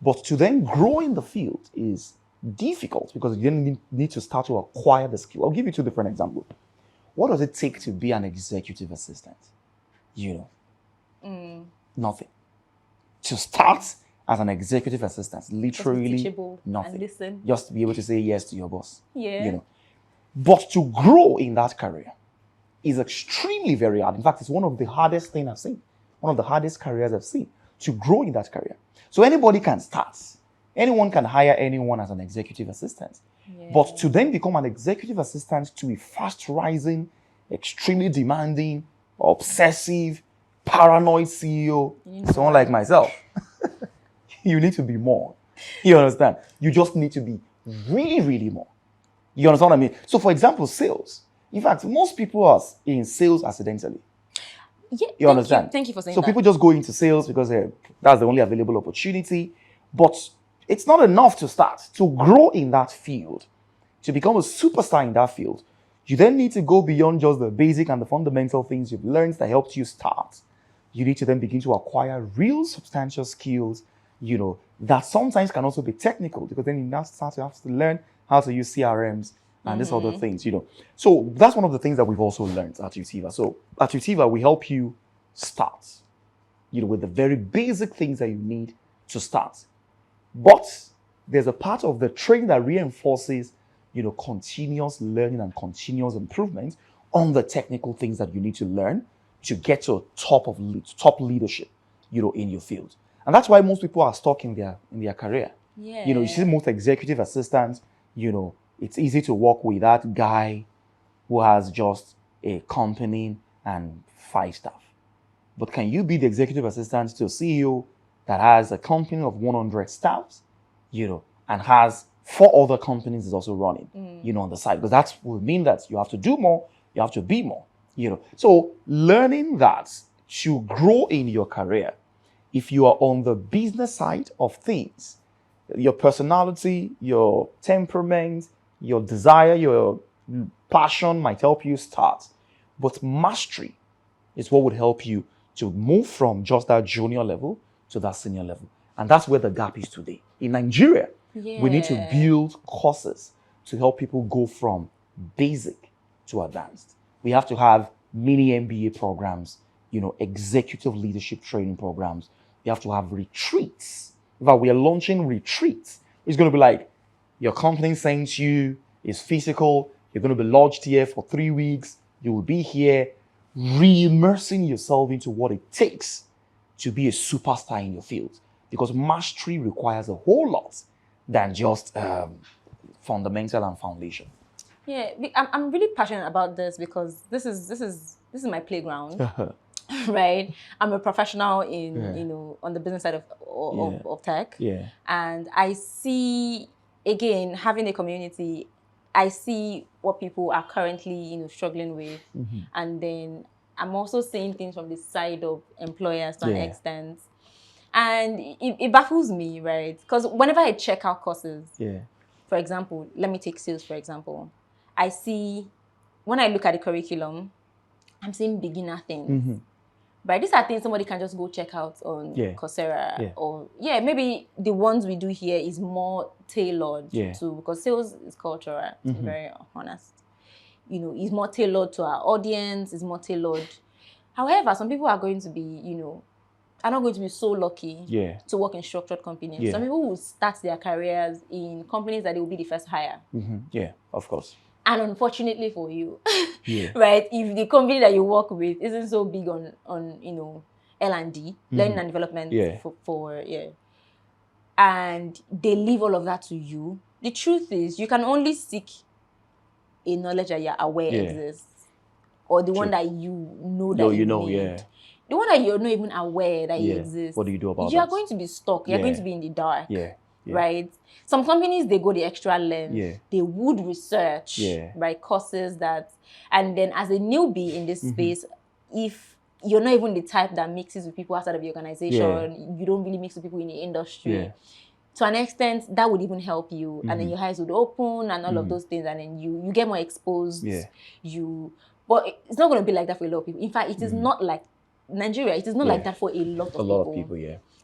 But to then grow in the field is difficult because you then need to start to acquire the skill. I'll give you two different examples. What does it take to be an executive assistant? Nothing. To start as an executive assistant, literally nothing. Just to be able to say yes to your boss. Yeah. But to grow in that career is extremely very hard. In fact, it's one of the hardest things I've seen. One of the hardest careers I've seen, to grow in that career. So anybody can start. Anyone can hire anyone as an executive assistant. But to then become an executive assistant to a fast-rising, extremely demanding, obsessive, paranoid CEO, someone like myself, you need to be more. You understand? You just need to be really, really more. You understand what I mean? So, for example, sales. In fact, most people are in sales accidentally. Yeah, you understand? Thank you for saying that. So people just go into sales because that's the only available opportunity. But it's not enough to start. To grow in that field, to become a superstar in that field, you then need to go beyond just the basic and the fundamental things you've learned that helped you start. You need to then begin to acquire real substantial skills, that sometimes can also be technical, because then you now start to have to learn how to use CRMs and these other things, So that's one of the things that we've also learned at Utiva. So at Utiva, we help you start, with the very basic things that you need to start. But there's a part of the training that reinforces, continuous learning and continuous improvement on the technical things that you need to learn to get to top leadership, in your field. And that's why most people are stuck in their career. Yeah. You see most executive assistants, it's easy to work with that guy who has just a company and 5 staff. But can you be the executive assistant to a CEO that has a company of 100 staffs, and has 4 other companies is also running, on the side? Because that will mean that you have to do more, you have to be more, So learning that to grow in your career, if you are on the business side of things, your personality, your temperament, your desire, your passion might help you start. But mastery is what would help you to move from just that junior level to that senior level. And that's where the gap is today. In Nigeria, we need to build courses to help people go from basic to advanced. We have to have mini MBA programs, executive leadership training programs. We have to have retreats. In fact, we are launching retreats. It's going to be like your company sends you, it's physical. You're going to be lodged here for 3 weeks. You will be here re-immersing yourself into what it takes to be a superstar in your field. Because mastery requires a whole lot than just fundamental and foundation. Yeah, I'm really passionate about this because this is my playground, right? I'm a professional in on the business side of tech, and I see, again, having a community, I see what people are currently struggling with, and then I'm also seeing things from the side of employers to an extent, and it baffles me, right? Because whenever I check out courses, for example, let me take sales for example. I see, when I look at the curriculum, I'm seeing beginner things. But these are things somebody can just go check out on Coursera. Or, maybe the ones we do here is more tailored to, because sales is cultural, to be very honest. It's more tailored to our audience, it's more tailored. However, some people are going to be, are not going to be so lucky to work in structured companies. Some people will start their careers in companies that they will be the first hire. Yeah, of course. And unfortunately for you, right, if the company that you work with isn't so big on L&D, learning and development, and they leave all of that to you, the truth is you can only seek a knowledge that you're aware exists, or the one that you know that you need. The one that you're not even aware that it exists. What do you do about that? You are going to be stuck. You're going to be in the dark. Right? Some companies, they go the extra length. They would research, right, courses that, and then as a newbie in this space, if you're not even the type that mixes with people outside of the organization, you don't really mix with people in the industry, to an extent, that would even help you. And then your eyes would open and all of those things, and then you get more exposed. But it's not going to be like that for a lot of people. In fact, it is not like Nigeria. It is not like that for a lot of people.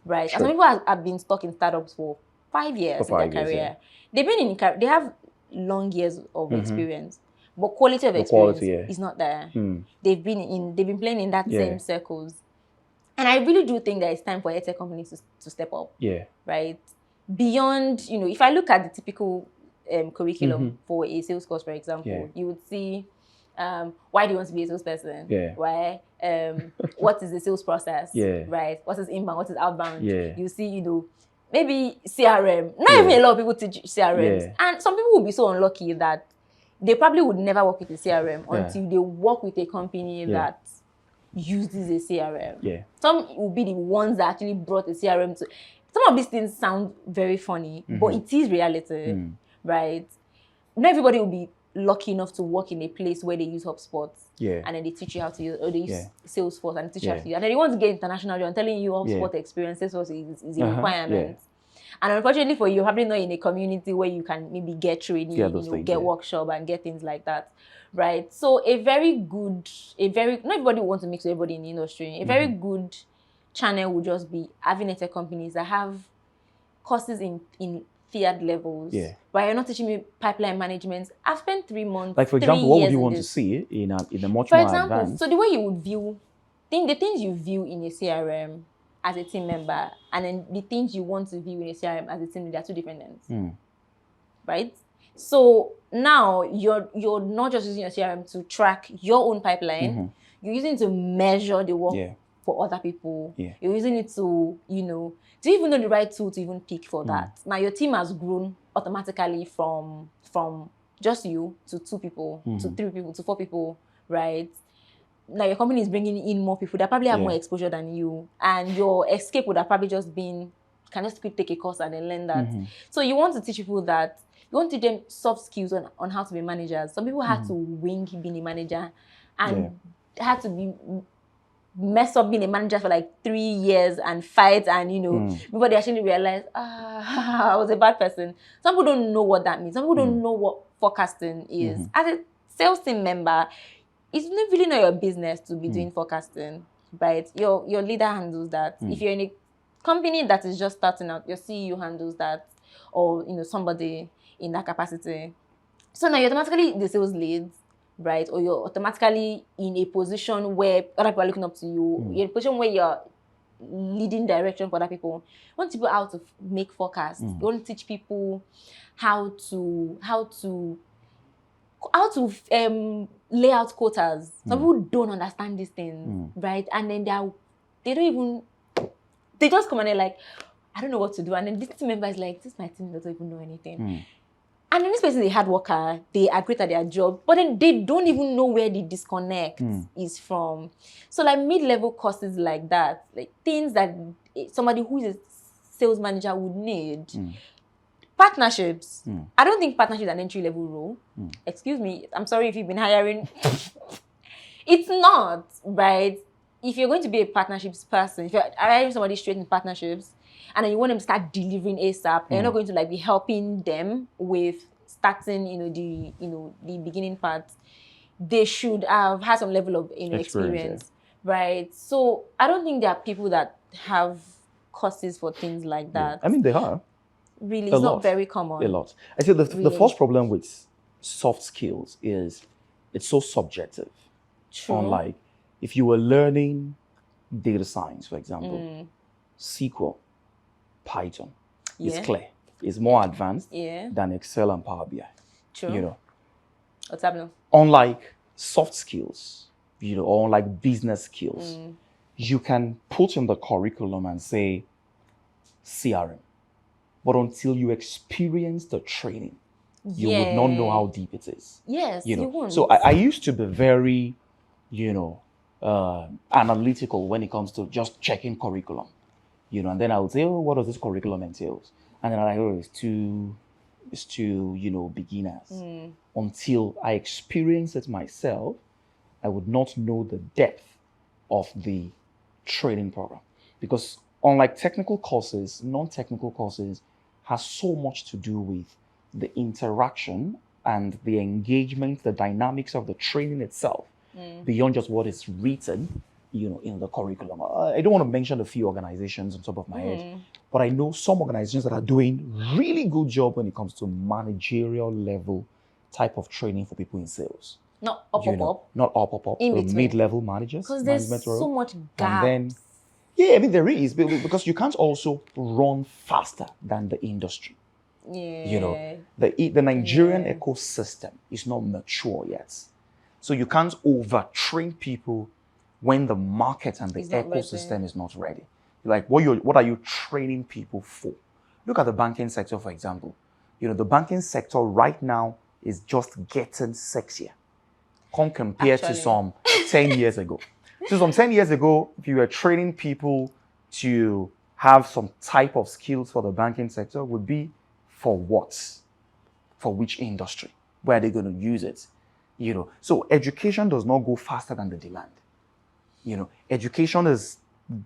Right? Sure. And some people have been stuck in startups for 5 years in their career. They have long years of experience, but quality of experience is not there. They've been playing in that same circles. And I really do think that it's time for Edtech companies to step up. Right? Beyond, if I look at the typical curriculum for a sales course, for example, you would see why do you want to be a salesperson? Why? What is the sales process? Right? What is inbound? What is outbound? You see, maybe CRM. Not even a lot of people teach CRMs. And some people will be so unlucky that they probably would never work with a CRM until they work with a company that uses a CRM. Some will be the ones that actually brought a CRM to. Some of these things sound very funny, but it is reality, right? Not everybody will be lucky enough to work in a place where they use HubSpot, and then they teach you how to use, or they use Salesforce and teach you how to use. And then they want to get international, I'm telling you, HubSpot experience, Salesforce is a requirement. And unfortunately for you, you're probably not in a community where you can maybe get training, get workshop and get things like that, right? So not everybody wants to mix with everybody in the industry. A very good channel would just be having Edtech companies that have courses in tiered levels. But you're not teaching me pipeline management. I've spent 3 months. Like, for example, what would you want to see in a much more advanced? So the way you would view, the things you view in a CRM as a team member, and then the things you want to view in a CRM as a team leader, are two different things. Right? So now you're not just using your CRM to track your own pipeline. You're using it to measure the work for other people. You're using it to, do you even know the right tool to even pick for that? Now your team has grown automatically from just you to 2 people, to 3 people, to 4 people, right? Now your company is bringing in more people that probably have more exposure than you, and your escape would have probably just been, can just quick take a course and then learn that. So you want to teach people that, you want to teach them soft skills on how to be managers. Some people had to wing being a manager, and had to be mess up being a manager for like 3 years and fight, and before they actually realize, I was a bad person. Some people don't know what that means. Some people don't know what forecasting is. As a sales team member, it's not really not your business to be doing forecasting, right? Your leader handles that. If you're in a company that is just starting out, your CEO handles that, or somebody in that capacity. So now you're automatically the sales lead, right? Or you're automatically in a position where other people are looking up to you. You're in a position where you're leading direction for other people. You want people how to make forecasts. You want to teach people how to lay out quotas. Some people don't understand these things, right? And then they just come and they're like, I don't know what to do. And then this team member is like, this my team doesn't even know anything. And in this person, they hard worker, they are great at their job, but then they don't even know where the disconnect is from. So like mid-level courses like that, like things that somebody who is a sales manager would need. Partnerships. I don't think partnerships are an entry-level role. Excuse me. I'm sorry if you've been hiring. It's not, right? If you're going to be a partnerships person, if you're hiring somebody straight in partnerships, and then you want them to start delivering ASAP, and you're not going to like be helping them with starting, the beginning part, they should have had some level of experience, right? So I don't think there are people that have courses for things like that. I mean, they are. Really, it's not very common. A lot. I think the first problem with soft skills is it's so subjective. True. Unlike if you were learning data science, for example, SQL, Python is clear. It's more advanced than Excel and Power BI. True. What's happening? Unlike soft skills, or unlike business skills, you can put in the curriculum and say CRM. But until you experience the training, you would not know how deep it is. Yes, you won't. So I used to be very, analytical when it comes to just checking curriculum. And then I would say, oh, what does this curriculum entails? And then I'm like, oh, it's too, beginners. Until I experience it myself, I would not know the depth of the training program. Because unlike technical courses, non-technical courses has so much to do with the interaction and the engagement, the dynamics of the training itself, beyond just what is written, in the curriculum. I don't want to mention a few organizations on top of my head, but I know some organizations that are doing really good job when it comes to managerial level type of training for people in sales. Not up. Not up. Mid-level managers. Because there's so much gap. And then, there is, because you can't also run faster than the industry. The Nigerian ecosystem is not mature yet. So you can't overtrain people when the market and the ecosystem is not ready. Like, what are you training people for? Look at the banking sector, for example. The banking sector right now is just getting sexier. Compared to some 10 years ago. So some 10 years ago, if you were training people to have some type of skills for the banking sector, would be for what? For which industry? Where are they going to use it? So education does not go faster than the demand. Education is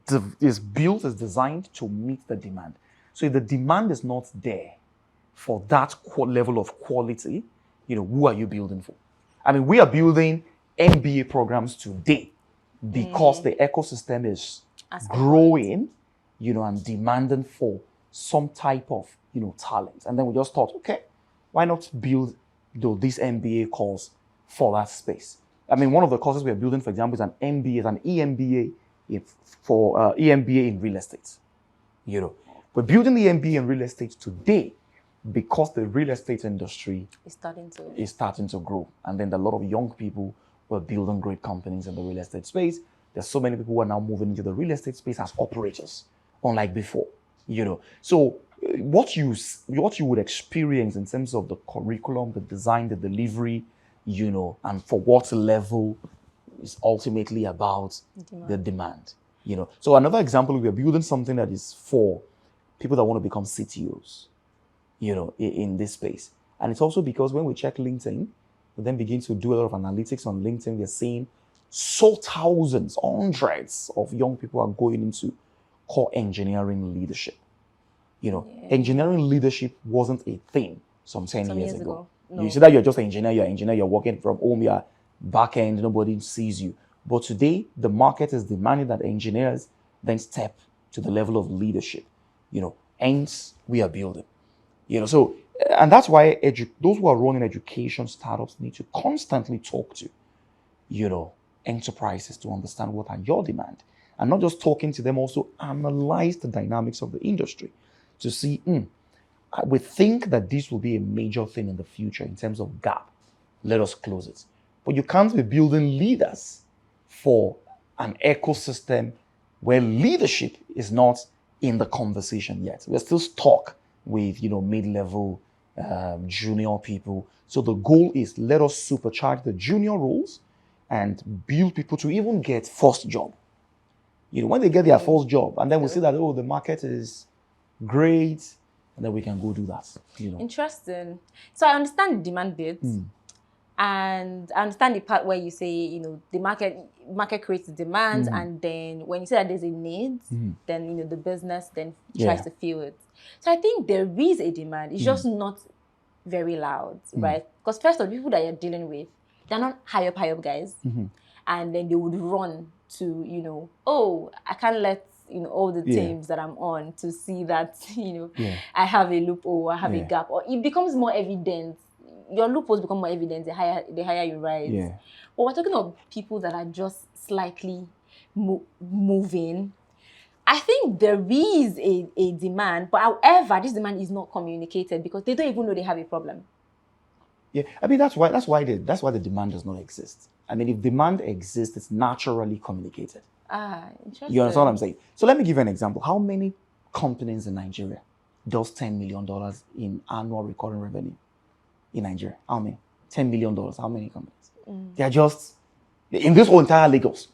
designed to meet the demand. So if the demand is not there for that level of quality, who are you building for? I mean, we are building MBA programs today because the ecosystem is growing, and demanding for some type of, talent. And then we just thought, okay, why not build these MBA course for that space? I mean, one of the courses we are building, for example, is an MBA, an EMBA for EMBA in real estate. We're building the MBA in real estate today because the real estate industry is starting to grow. And then a lot of young people were building great companies in the real estate space. There's so many people who are now moving into the real estate space as operators, unlike before. So what you would experience in terms of the curriculum, the design, the delivery, and for what level is ultimately about the demand. So another example, we are building something that is for people that want to become CTOs, in this space. And it's also because when we check LinkedIn, we then begin to do a lot of analytics on LinkedIn, we're seeing thousands, hundreds of young people are going into core engineering leadership. Engineering leadership wasn't a thing some 10 years ago. No. You see that you're just an engineer, you're working from home, you're back end, nobody sees you. But today, the market is demanding that engineers then step to the level of leadership. Hence, we are building. So And that's why those who are running education startups need to constantly talk to, enterprises to understand what are your demand. And not just talking to them, also analyze the dynamics of the industry to see, we think that this will be a major thing in the future in terms of gap. Let us close it. But you can't be building leaders for an ecosystem where leadership is not in the conversation yet. We're still stuck with, mid-level, junior people. So the goal is, let us supercharge the junior roles and build people to even get first job. When they get their first job, and then we see that, the market is great, and then we can go do that. Interesting. So I understand the demand bit. And I understand the part where you say, the market creates the demand, and then when you say that there's a need, then the business then tries to fill it. So I think there is a demand. It's just not very loud, right? Because first of all, people that you're dealing with, they're not high up guys, and then they would run to I can't let all the teams that I'm on to see that I have a loophole, I have a gap, or it becomes more evident. Your loopholes become more evident the higher you rise. But we're talking of people that are just slightly moving. I think there is a demand, but however, this demand is not communicated because they don't even know they have a problem. Yeah, I mean that's why the demand does not exist. I mean, if demand exists, it's naturally communicated. Interesting. You understand what I'm saying? So let me give you an example. How many companies in Nigeria does $10 million in annual recurring revenue? In Nigeria, how many? $10 million. How many companies? They are just in this whole entire Lagos.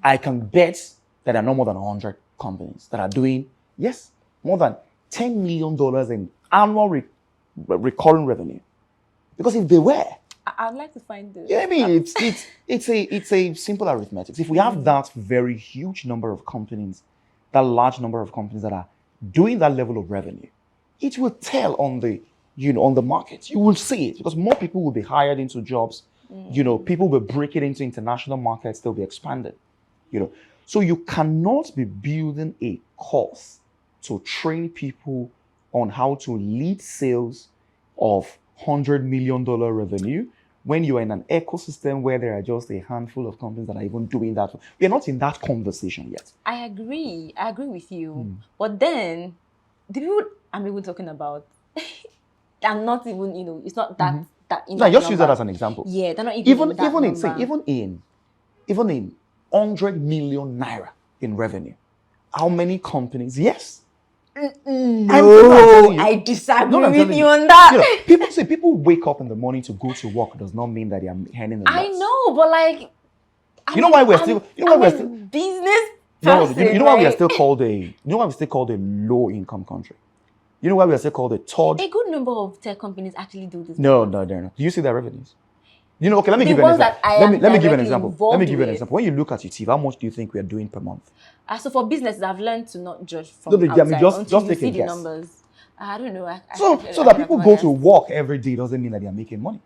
I can bet that there are no more than 100 companies that are doing more than $10 million in annual recurring revenue. Because if they were, I'd like to find this. Yeah, I mean it's a simple arithmetic. If we have that very huge number of companies, that large number of companies that are doing that level of revenue, it will tell on the on the market. You will see it because more people will be hired into jobs. People will break it into international markets. They'll be expanded. So you cannot be building a course to train people on how to lead sales of $100 million revenue when you are in an ecosystem where there are just a handful of companies that are even doing that. We're not in that conversation yet. I agree with you. But then the people I'm even talking about, I'm not even, it's not that No, just use that as an example. Yeah, they're not even in that even in 100 million naira in revenue. How many companies? Yes. No, I disagree with you on that. People wake up in the morning to go to work does not mean that they are earning a lot. I know, but like, why we're still business person, you know why we are still called a low income country. You know why we are still called a third? A good number of tech companies actually do this. No, they're not. Do you see their revenues? Okay, let me give you an example. Let me give you an example. When you look at Utiva, how much do you think we are doing per month? So for businesses, I've learned to not judge from outside. Just take a guess. Numbers. I don't know. So that people go to work every day doesn't mean that they are making money.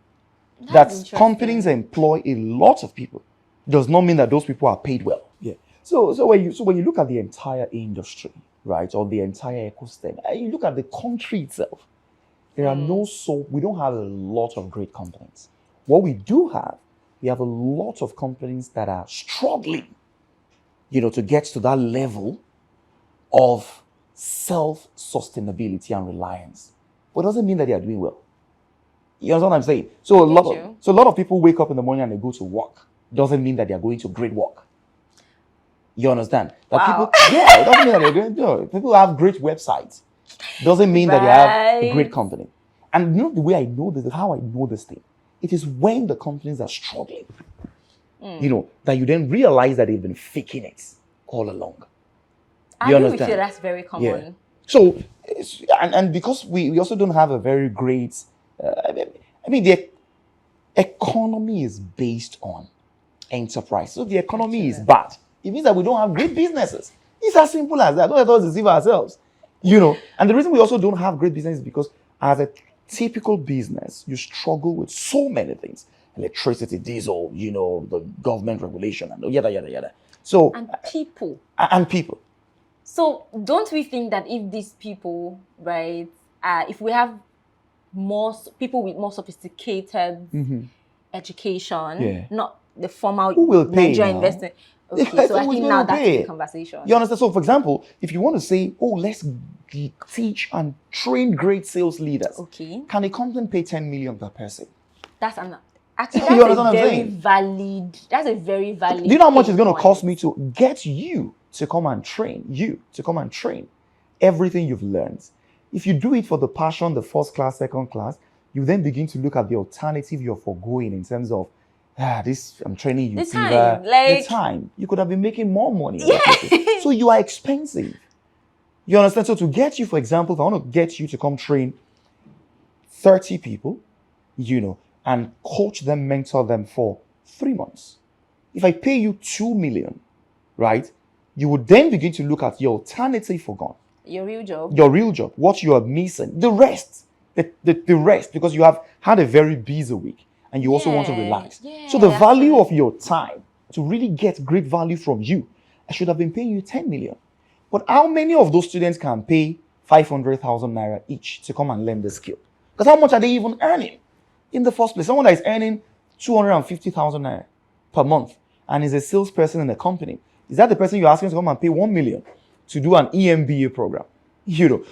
That companies employ a lot of people does not mean that those people are paid well. Yeah. So when you look at the entire industry, right, or the entire ecosystem, you look at the country itself, we don't have a lot of great companies. What we do have, we have a lot of companies that are struggling, to get to that level of self-sustainability and reliance. But it doesn't mean that they are doing well. You understand what I'm saying? So a lot of people wake up in the morning and they go to work. Doesn't mean that they are going to great work. You understand? That it doesn't mean that they're going to. People have great websites. Doesn't mean that they have a great company. And the way I know this, how I know this thing, it is when the companies are struggling, that you then realize that they've been faking it all along. I agree with you, that's very common. Yeah. So, and because we also don't have a very great, the economy is based on enterprise. So the economy is bad. It means that we don't have great businesses. It's as simple as that. Don't let us deceive ourselves. And the reason we also don't have great business is because as a typical business, you struggle with so many things. Electricity, diesel, the government regulation, and yada, yada, yada. So, and people. So don't we think that if these people, right, if we have people with more sophisticated education, not the formal Who will pay Nigerian now? investing. Okay, so I think now that's the conversation. You understand? So, for example, if you want to say, oh, let's teach and train great sales leaders, okay, can a company pay 10 million per person? That's a very valid. That's a very valid. Do you know how much it's going to cost me to get you to come and train everything you've learned? If you do it for the passion, the first class, second class, you then begin to look at the alternative you're foregoing in terms of I'm training you. The time you could have been making more money. Yeah. So you are expensive. You understand? So to get you, for example, if I want to get you to come train 30 people, and coach them, mentor them for 3 months. If I pay you 2 million, right, you would then begin to look at your alternative for gone. Your real job. What you are missing. The rest, because you have had a very busy week and you also want to relax. Yeah, so the value of your time to really get great value from you, I should have been paying you 10 million. But how many of those students can pay 500,000 Naira each to come and learn the skill? Because how much are they even earning? In the first place, someone that is earning 250,000 Naira per month and is a salesperson in a company, is that the person you're asking to come and pay 1 million to do an EMBA program?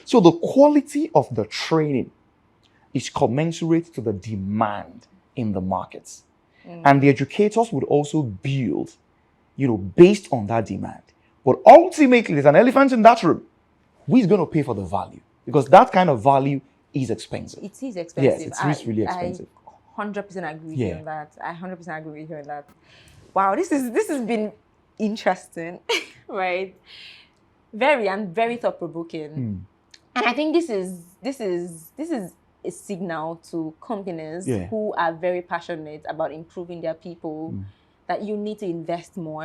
So the quality of the training is commensurate to the demand in the markets. And the educators would also build, based on that demand. But ultimately, there's an elephant in that room. Who is going to pay for the value? Because that kind of value is expensive. It is expensive. Yes, it's really expensive. I 100% agree with you on that. I 100% agree with you on that. Wow, this has been interesting, right? Very thought-provoking. And I think this is a signal to companies who are very passionate about improving their people that you need to invest more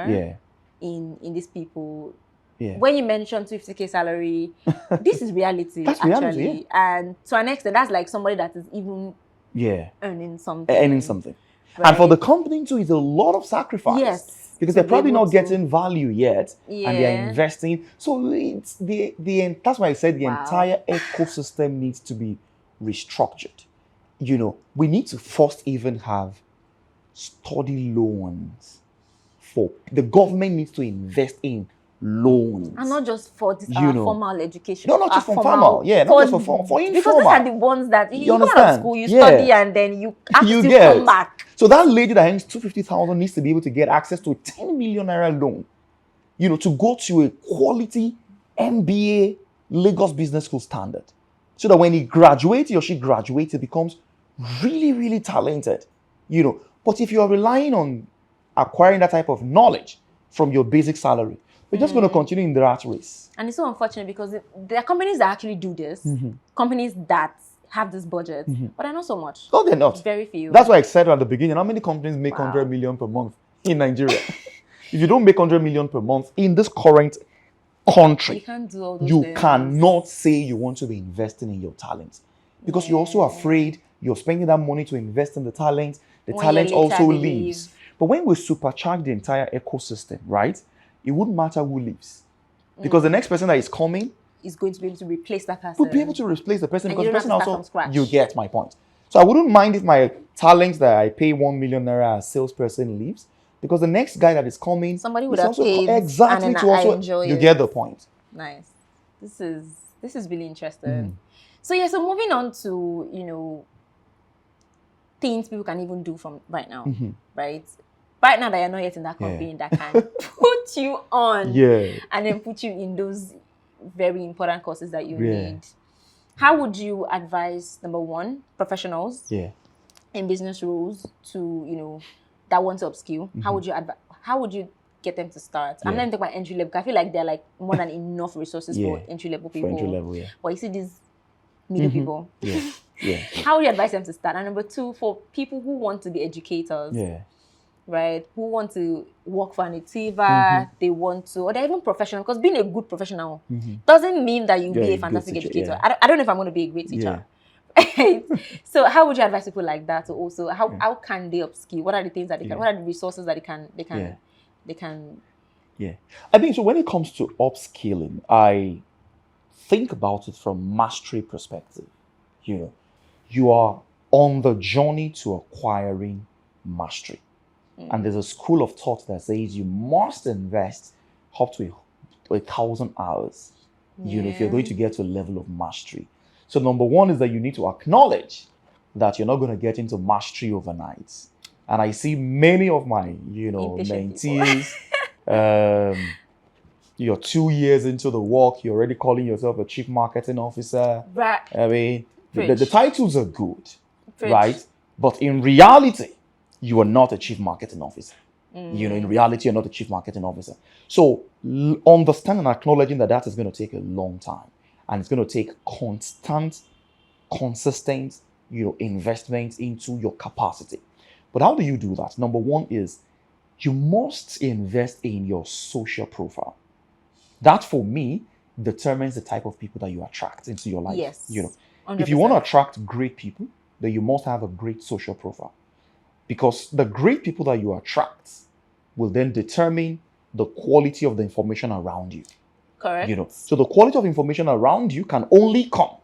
in these people. Yeah. When you mentioned 250K salary, this is reality. That's actually. Reality, And to an extent, that's like somebody that is even earning something. Right? And for the company too, it's a lot of sacrifice. Yes. Because they're probably not getting value yet, and they're investing. So it's that's why I said the entire ecosystem needs to be restructured. We need to first even have study loans. The government needs to invest in loans. And not just for this formal education. No, not just for formal. Yeah, not just for formal. For informal. Because these are the ones that you go to school, you study, and then you have to come back. So that lady that earns 250,000 needs to be able to get access to a 10 million Naira loan, to go to a quality MBA Lagos Business School standard. So that when he graduates, he or she graduates, it becomes really, really talented. But if you're relying on acquiring that type of knowledge from your basic salary, we're just going to continue in the rat race. And it's so unfortunate because there are companies that actually do this, companies that have this budget, but they're not so much. No, they're not. Very few. That's why I said at the beginning, how many companies make 100 million per month in Nigeria? If you don't make 100 million per month in this current country, you can't do all those things. Cannot say you want to be investing in your talents because you're also afraid you're spending that money to invest in the talent. The talent also leaves. But when we supercharge the entire ecosystem, right, it wouldn't matter who leaves. Because the next person that is coming is going to be able to replace that person. Would be able to replace the person because the person also, you get my point. So I wouldn't mind if my talent that I pay 1 million Naira as salesperson leaves because the next guy that is coming, somebody would have paid exactly to also, you get the point. Nice. This is really interesting. So moving on to, things people can even do from right now, right? Right now that you're not yet in that company that can put you on and then put you in those very important courses that you need. How would you advise, number one, professionals in business roles to, that want to upskill? How would you get them to start? I'm not even talking about entry level. I feel like there are like more than enough resources for entry level people. For entry level, But you see these middle people. How would you advise them to start? And number two, for people who want to be educators, right? Who want to work for an Utiva, they want to, or they're even professional, because being a good professional doesn't mean that you'll be a fantastic educator. I don't know if I'm going to be a great teacher. So how would you advise people like that to also, how can they upskill? What are the things that they can, what are the resources that they can I think so when it comes to upskilling, I think about it from mastery perspective. you are on the journey to acquiring mastery. And there's a school of thought that says you must invest up to 1,000 hours, if you're going to get to a level of mastery. So number one is that you need to acknowledge that you're not going to get into mastery overnight. And I see many of my, mentees, you're 2 years into the work, you're already calling yourself a chief marketing officer. Right. I mean, the titles are good, Preach. right? But in reality, you are not a chief marketing officer. In reality, you're not a chief marketing officer. So understanding and acknowledging that is going to take a long time. And it's going to take consistent, investment into your capacity. But how do you do that? Number one is you must invest in your social profile. That, for me, determines the type of people that you attract into your life. Yes. 100%. If you want to attract great people, then you must have a great social profile. Because the great people that you attract will then determine the quality of the information around you. Correct. So the quality of information around you can only come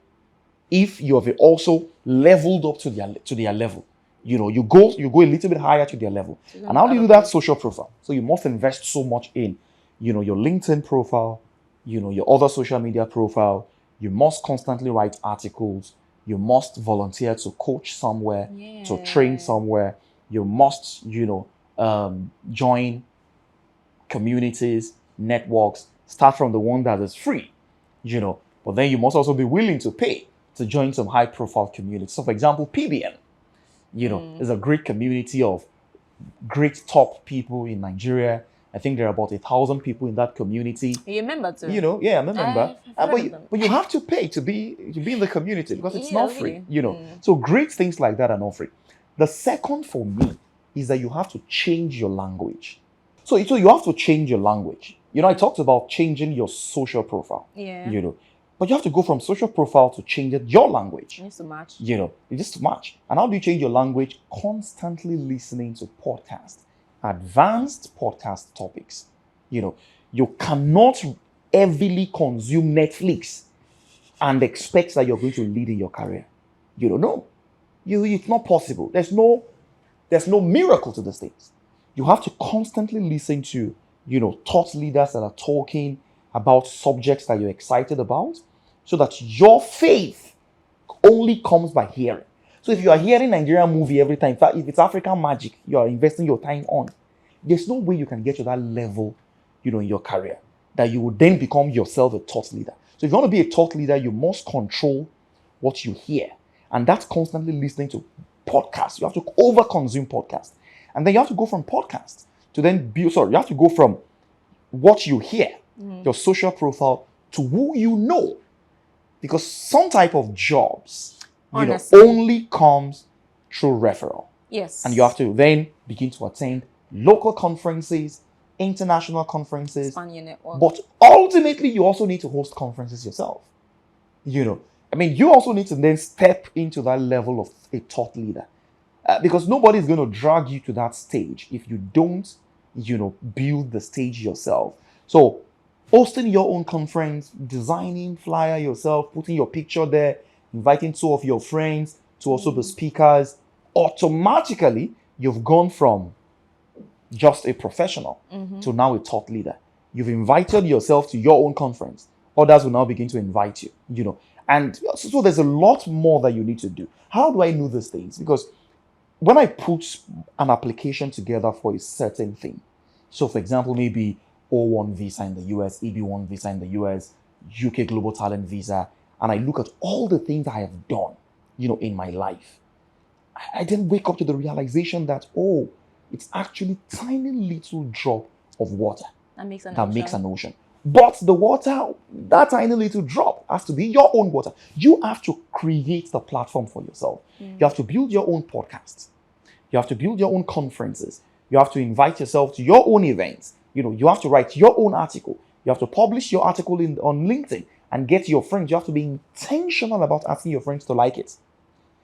if you have also leveled up to their level. You go a little bit higher to their level. And how do you do that? Social profile. So you must invest so much in, your LinkedIn profile, your other social media profile. You must constantly write articles. You must volunteer to coach somewhere, to train somewhere. You must, join communities, networks, start from the one that is free, but then you must also be willing to pay to join some high profile communities. So for example, PBN, is a great community of great top people in Nigeria. I think there are about 1,000 people in that community. You remember too? I'm a member. But you have to pay to be in the community because it's not free. So great things like that are not free. The second for me is that you have to change your language. So you have to change your language. I talked about changing your social profile. Yeah. But you have to go from social profile to changing your language. It needs to match. It needs to match. And how do you change your language? Constantly listening to podcasts, advanced podcast topics. You cannot heavily consume Netflix and expect that you're going to lead in your career. No. It's not possible. There's no miracle to these things. You have to constantly listen to, thought leaders that are talking about subjects that you're excited about, so that your faith only comes by hearing. So if you are hearing Nigerian movie every time, in fact, if it's African magic you are investing your time on, there's no way you can get to that level, in your career, that you would then become yourself a thought leader. So if you want to be a thought leader, you must control what you hear. And that's constantly listening to podcasts. You have to over-consume podcasts. And then you have to go from podcasts to then you have to go from what you hear, your social profile, to who you know. Because some type of jobs, only comes through referral. Yes. And you have to then begin to attend local conferences, international conferences. Expand your network. But ultimately, you also need to host conferences yourself. You also need to then step into that level of a thought leader. Because nobody's going to drag you to that stage if you don't, build the stage yourself. So hosting your own conference, designing flyer yourself, putting your picture there, inviting 2 of your friends to also be speakers, automatically you've gone from just a professional to now a thought leader. You've invited yourself to your own conference. Others will now begin to invite you, And so there's a lot more that you need to do. How do I know these things? Because when I put an application together for a certain thing, so for example, maybe O1 visa in the US, EB1 visa in the US, UK Global Talent visa, and I look at all the things I have done, in my life, I then wake up to the realization that, it's actually tiny little drop of water that makes an ocean. But the water, that tiny little drop, has to be your own water. You have to create the platform for yourself. You have to build your own podcasts. You have to build your own conferences. You have to invite yourself to your own events. You have to write your own article. You have to publish your article on LinkedIn and get your friends. You have to be intentional about asking your friends to like it.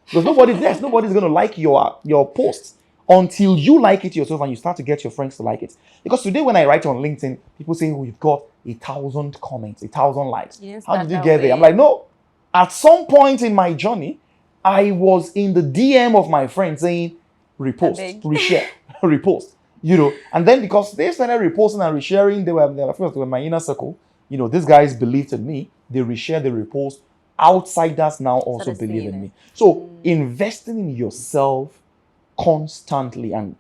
Because nobody's going to like your posts until you like it yourself and you start to get your friends to like it. Because today when I write on LinkedIn, people say, you've got 1,000 comments, 1,000 likes. How did you get there? I'm like, no. At some point in my journey, I was in the DM of my friend saying, repost, reshare, repost, and then because they started reposting and resharing, they were my inner circle. These guys believed in me. They reshare, they repost. Outsiders now also believe in me. So investing in yourself constantly, and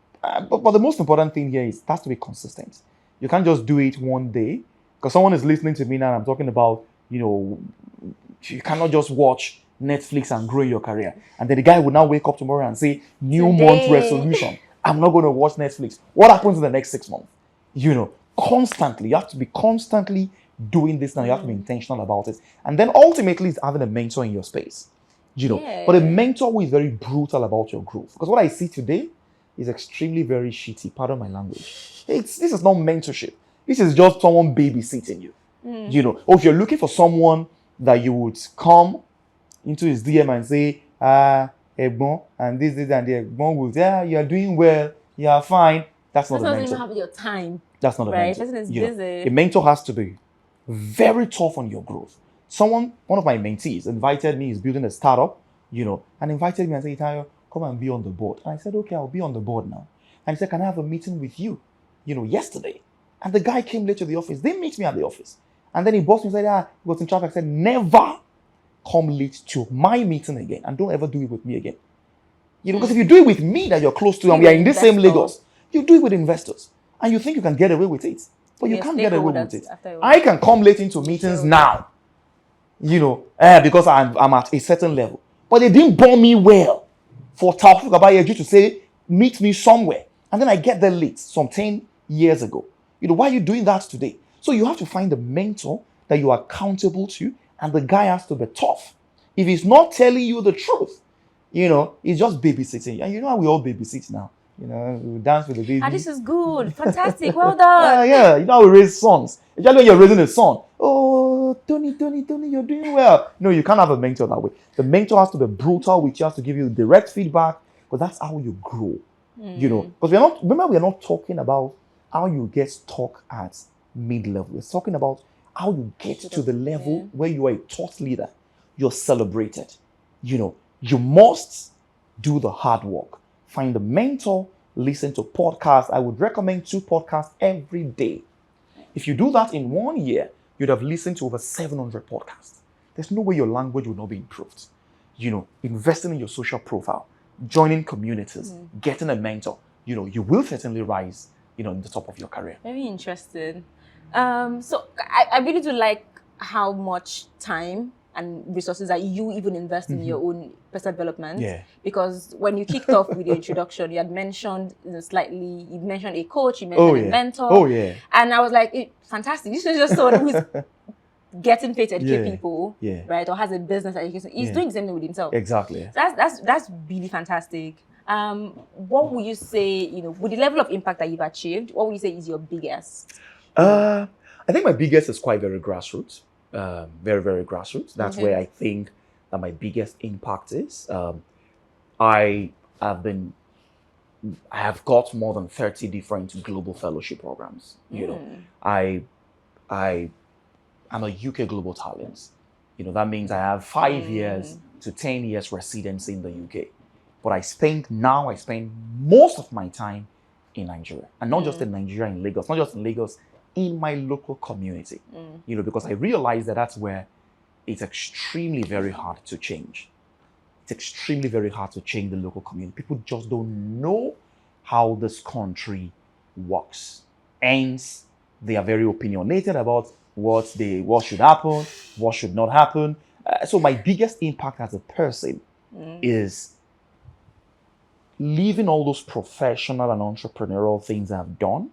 but the most important thing here is it has to be consistent. You can't just do it one day, because someone is listening to me now and I'm talking about, you cannot just watch Netflix and grow your career. And then the guy will now wake up tomorrow and say, new month resolution, I'm not going to watch Netflix. What happens in the next 6 months? Constantly, you have to be constantly doing this now. You have to be intentional about it. And then ultimately it's having a mentor in your space. But a mentor who is very brutal about your growth. Because what I see today is extremely very shitty. Pardon my language. This is not mentorship. This is just someone babysitting you. Or if you're looking for someone that you would come into his DM and say, Egbon, and this, and the Egbon will say, you're doing well, you're fine. That's not a mentor. Even have your time. That's not a mentor. Person is busy. A mentor has to be very tough on your growth. One of my mentees invited me, he's building a startup, and invited me and said, Eyitayo, come and be on the board. And I said, okay, I'll be on the board now. And he said, can I have a meeting with you, yesterday? And the guy came late to the office. They meet me at the office. And then he bossed me and said, he was in traffic. I said, never come late to my meeting again. And don't ever do it with me again. Because if you do it with me that you're close to and we are in this same Lagos, you do it with investors. And you think you can get away with it. But you can't get away with it. I can come late into meetings now. Because I'm at a certain level. But they didn't bore me well for Taufik Abayeju to say, meet me somewhere. And then I get there late, some 10 years ago. Why are you doing that today? So you have to find a mentor that you are accountable to, and the guy has to be tough. If he's not telling you the truth, he's just babysitting. And how we all babysit now. We dance with the baby. This is good. Fantastic. Well done. How we raise sons. Especially when you're raising a son. Oh, Tony, you're doing well. No, you can't have a mentor that way. The mentor has to be brutal with you, has to give you direct feedback, because that's how you grow. Because we are not talking about how you get stuck at mid-level. We're talking about how you get to the level where you are a thought leader. You're celebrated. You must do the hard work. Find a mentor, listen to podcasts. I would recommend 2 podcasts every day. If you do that in 1 year, you'd have listened to over 700 podcasts. There's no way your language will not be improved. Investing in your social profile, joining communities, getting a mentor, you will certainly rise, in the top of your career. Very interesting. So I really do like how much time and resources that you even invest in your own personal development. Yeah. Because when you kicked off with your introduction, you had mentioned you mentioned a coach, you mentioned a mentor. Oh, yeah. And I was like, fantastic. This is just someone who's getting paid to educate people, right? Or has a business education. He's doing the same thing with himself. Exactly. That's really fantastic. What would you say, with the level of impact that you've achieved, what would you say is your biggest? I think my biggest is quite very grassroots. Very, very grassroots. That's where I think that my biggest impact is. I have got more than 30 different global fellowship programs. I'm a UK global talent. That means I have 5 years to 10 years residency in the UK. But I spend most of my time in Nigeria. And not just in Nigeria, in Lagos. Not just in Lagos, in my local community. Because I realize that that's where it's extremely very hard to change. It's extremely very hard to change the local community. People just don't know how this country works. Hence, they are very opinionated about what should happen, what should not happen. So my biggest impact as a person is leaving all those professional and entrepreneurial things I've done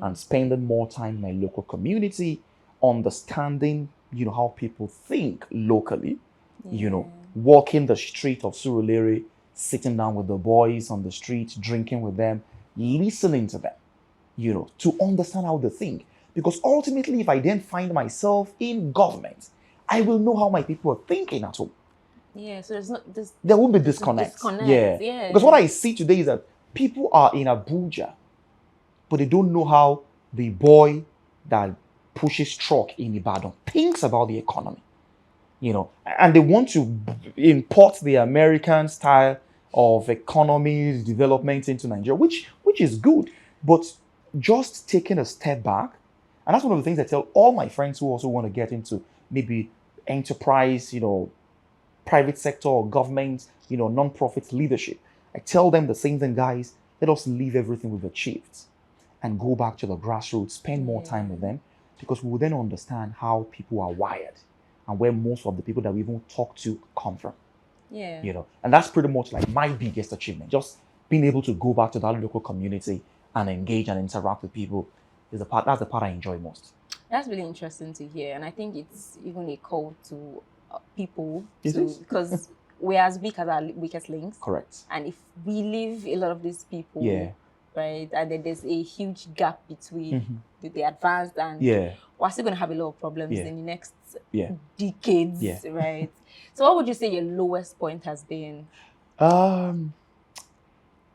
and spending more time in my local community, understanding, how people think locally, walking the street of Surulere, sitting down with the boys on the street, drinking with them, listening to them, to understand how they think. Because ultimately, if I then find myself in government, I will know how my people are thinking at home. Yeah, so there won't be disconnect. Yeah. Because what I see today is that people are in Abuja, but they don't know how the boy that pushes truck in Ibadan thinks about the economy. and they want to import the American style of economy development into Nigeria, which is good, but just taking a step back, and that's one of the things I tell all my friends who also want to get into maybe enterprise, private sector or government, non-profit leadership. I tell them the same thing, guys. Let us leave everything we've achieved and go back to the grassroots, spend more time with them, because we will then understand how people are wired and where most of the people that we even talk to come from. Yeah. And that's pretty much like my biggest achievement. Just being able to go back to that local community and engage and interact with people that's the part I enjoy most. That's really interesting to hear, and I think it's even a call to people because we're as weak as our weakest links. Correct. And if we leave a lot of these people, right, and then there's a huge gap between the advanced and we're still going to have a lot of problems in the next decades, right? So what would you say your lowest point has been? What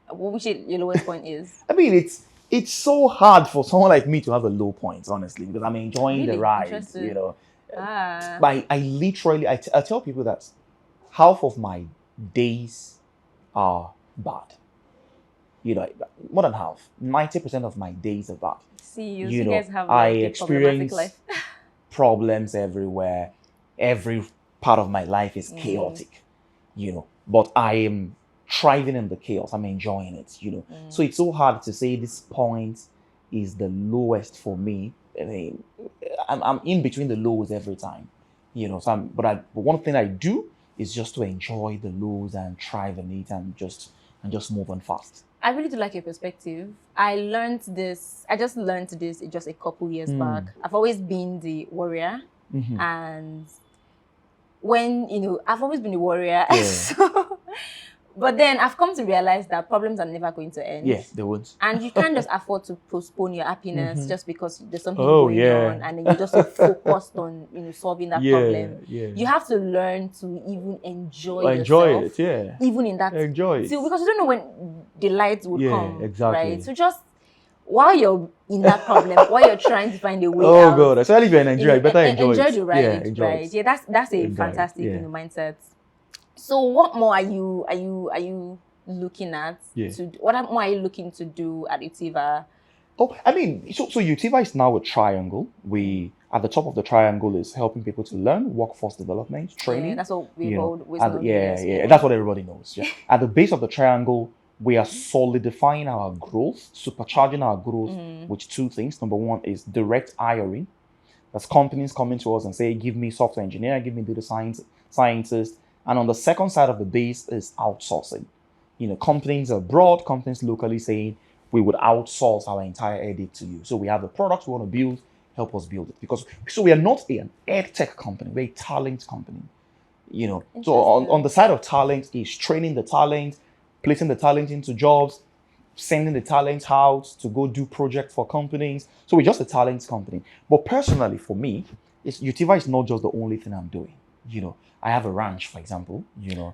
would you say your lowest point is? I mean, it's so hard for someone like me to have a low point, honestly, because I'm enjoying the ride, I literally, I tell people that half of my days are bad. More than half, 90% of my days are bad. See, you guys have I a experience life. problems everywhere. Every part of my life is chaotic, but I am thriving in the chaos. I'm enjoying it, So it's so hard to say this point is the lowest for me. I mean, I'm in between the lows every time, So but one thing I do is just to enjoy the lows and thrive in it and just move on fast. I really do like your perspective. I just learned this just a couple years back. I've always been the warrior, and when I've always been the warrior. So, but then I've come to realize that problems are never going to end. Yes, they won't. And you can't just afford to postpone your happiness just because there's something going on, and then you're just so focused on solving that problem. You have to learn to even enjoy yourself, it, even in that. Enjoy it. Because you don't know when the lights would come. Exactly. Right. So just while you're in that problem, while you're trying to find a way out. Oh God, especially if you're in Nigeria, you better enjoy the ride. Enjoy right. it. Yeah, that's a fantastic mindset. So what more are you looking at? What more are you looking to do at Utiva? Oh, I mean, so Utiva is now a triangle. We at the top of the triangle is helping people to learn workforce development, training. Yeah, that's what we've always known. That's what everybody knows. Yeah. At the base of the triangle, we are solidifying our growth, supercharging our growth with two things. Number one is direct hiring. That's companies coming to us and say, give me software engineer, give me data scientists. And on the second side of the base is outsourcing. Companies abroad, companies locally saying, we would outsource our entire Edtech to you. So we have a product we want to build, help us build it. So we are not an Edtech company, we're a talent company. So on the side of talent is training the talent, placing the talent into jobs, sending the talent out to go do projects for companies. So we're just a talent company. But personally, for me, Utiva is not just the only thing I'm doing. I have a ranch, for example. I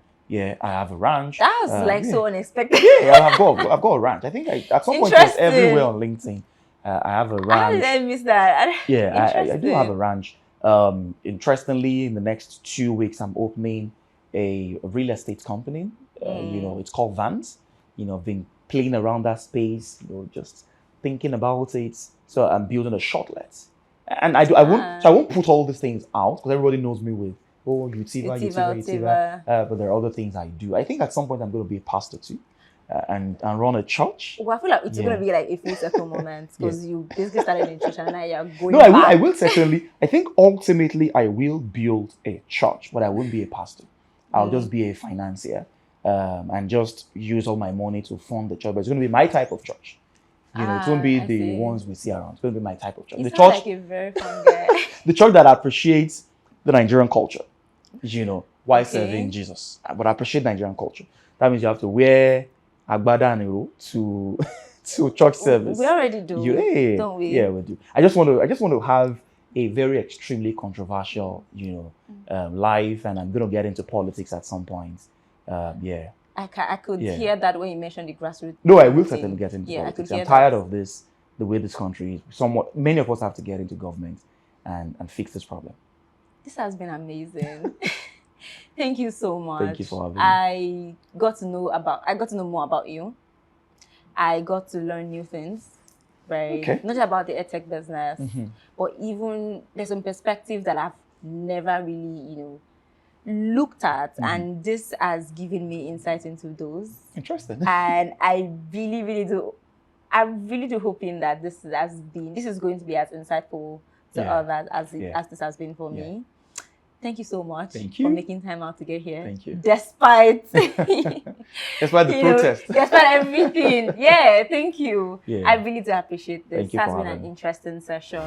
have a ranch. That was so unexpected. I've got a ranch. I think at some point it was everywhere on LinkedIn. I have a ranch. How did I miss that? I do have a ranch. Interestingly, in the next 2 weeks, I'm opening a real estate company. It's called Vans. I've been playing around that space. Just thinking about it. So I'm building a shortlet, and I won't put all these things out because everybody knows me with Utiva. But there are other things I do. I think at some point I'm going to be a pastor too, and run a church. Well, I feel like it's going to be like a full circle moment because you basically started in church and now you're going. No, I will certainly. I think ultimately I will build a church, but I won't be a pastor. I'll just be a financier, and just use all my money to fund the church. But it's going to be my type of church. It won't be the ones we see around. It's going to be my type of church. The church, like a very fun guy. The church that appreciates the Nigerian culture, while serving Jesus. But I appreciate Nigerian culture. That means you have to wear agbada and iro to church service. We already do, don't we? Yeah, we do. I just want to have a very extremely controversial, life, and I'm going to get into politics at some point. I could hear that when you mentioned the grassroots. No, I will certainly get into politics. I'm tired of this, the way this country is. Many of us have to get into government and fix this problem. This has been amazing. Thank you so much. Thank you for having me. I got to know more about you. I got to learn new things, right? Okay. Not just about the Edtech business, but even there's some perspectives that I've never really, looked at, and this has given me insight into those. Interesting. And I really do. I'm really hoping that this is going to be as insightful to others as this has been for me. Thank you so much for making time out to get here. Thank you. Despite despite the protest. Despite everything. Yeah, thank you. Yeah. I really do appreciate this. Thank you It has for been having an me. interesting session.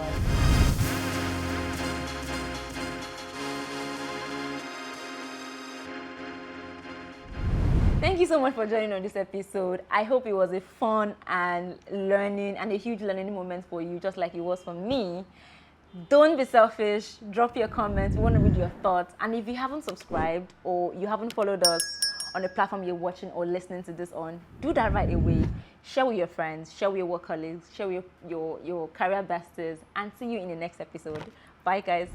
Thank you so much for joining on this episode. I hope it was a fun and learning and a huge learning moment for you, just like it was for me. Don't be selfish. Drop your comments. We want to read your thoughts. And if you haven't subscribed or you haven't followed us on the platform you're watching or listening to this on, do that right away. Share with your friends, share with your work colleagues, share with your career besties, and see you in the next episode. Bye, guys.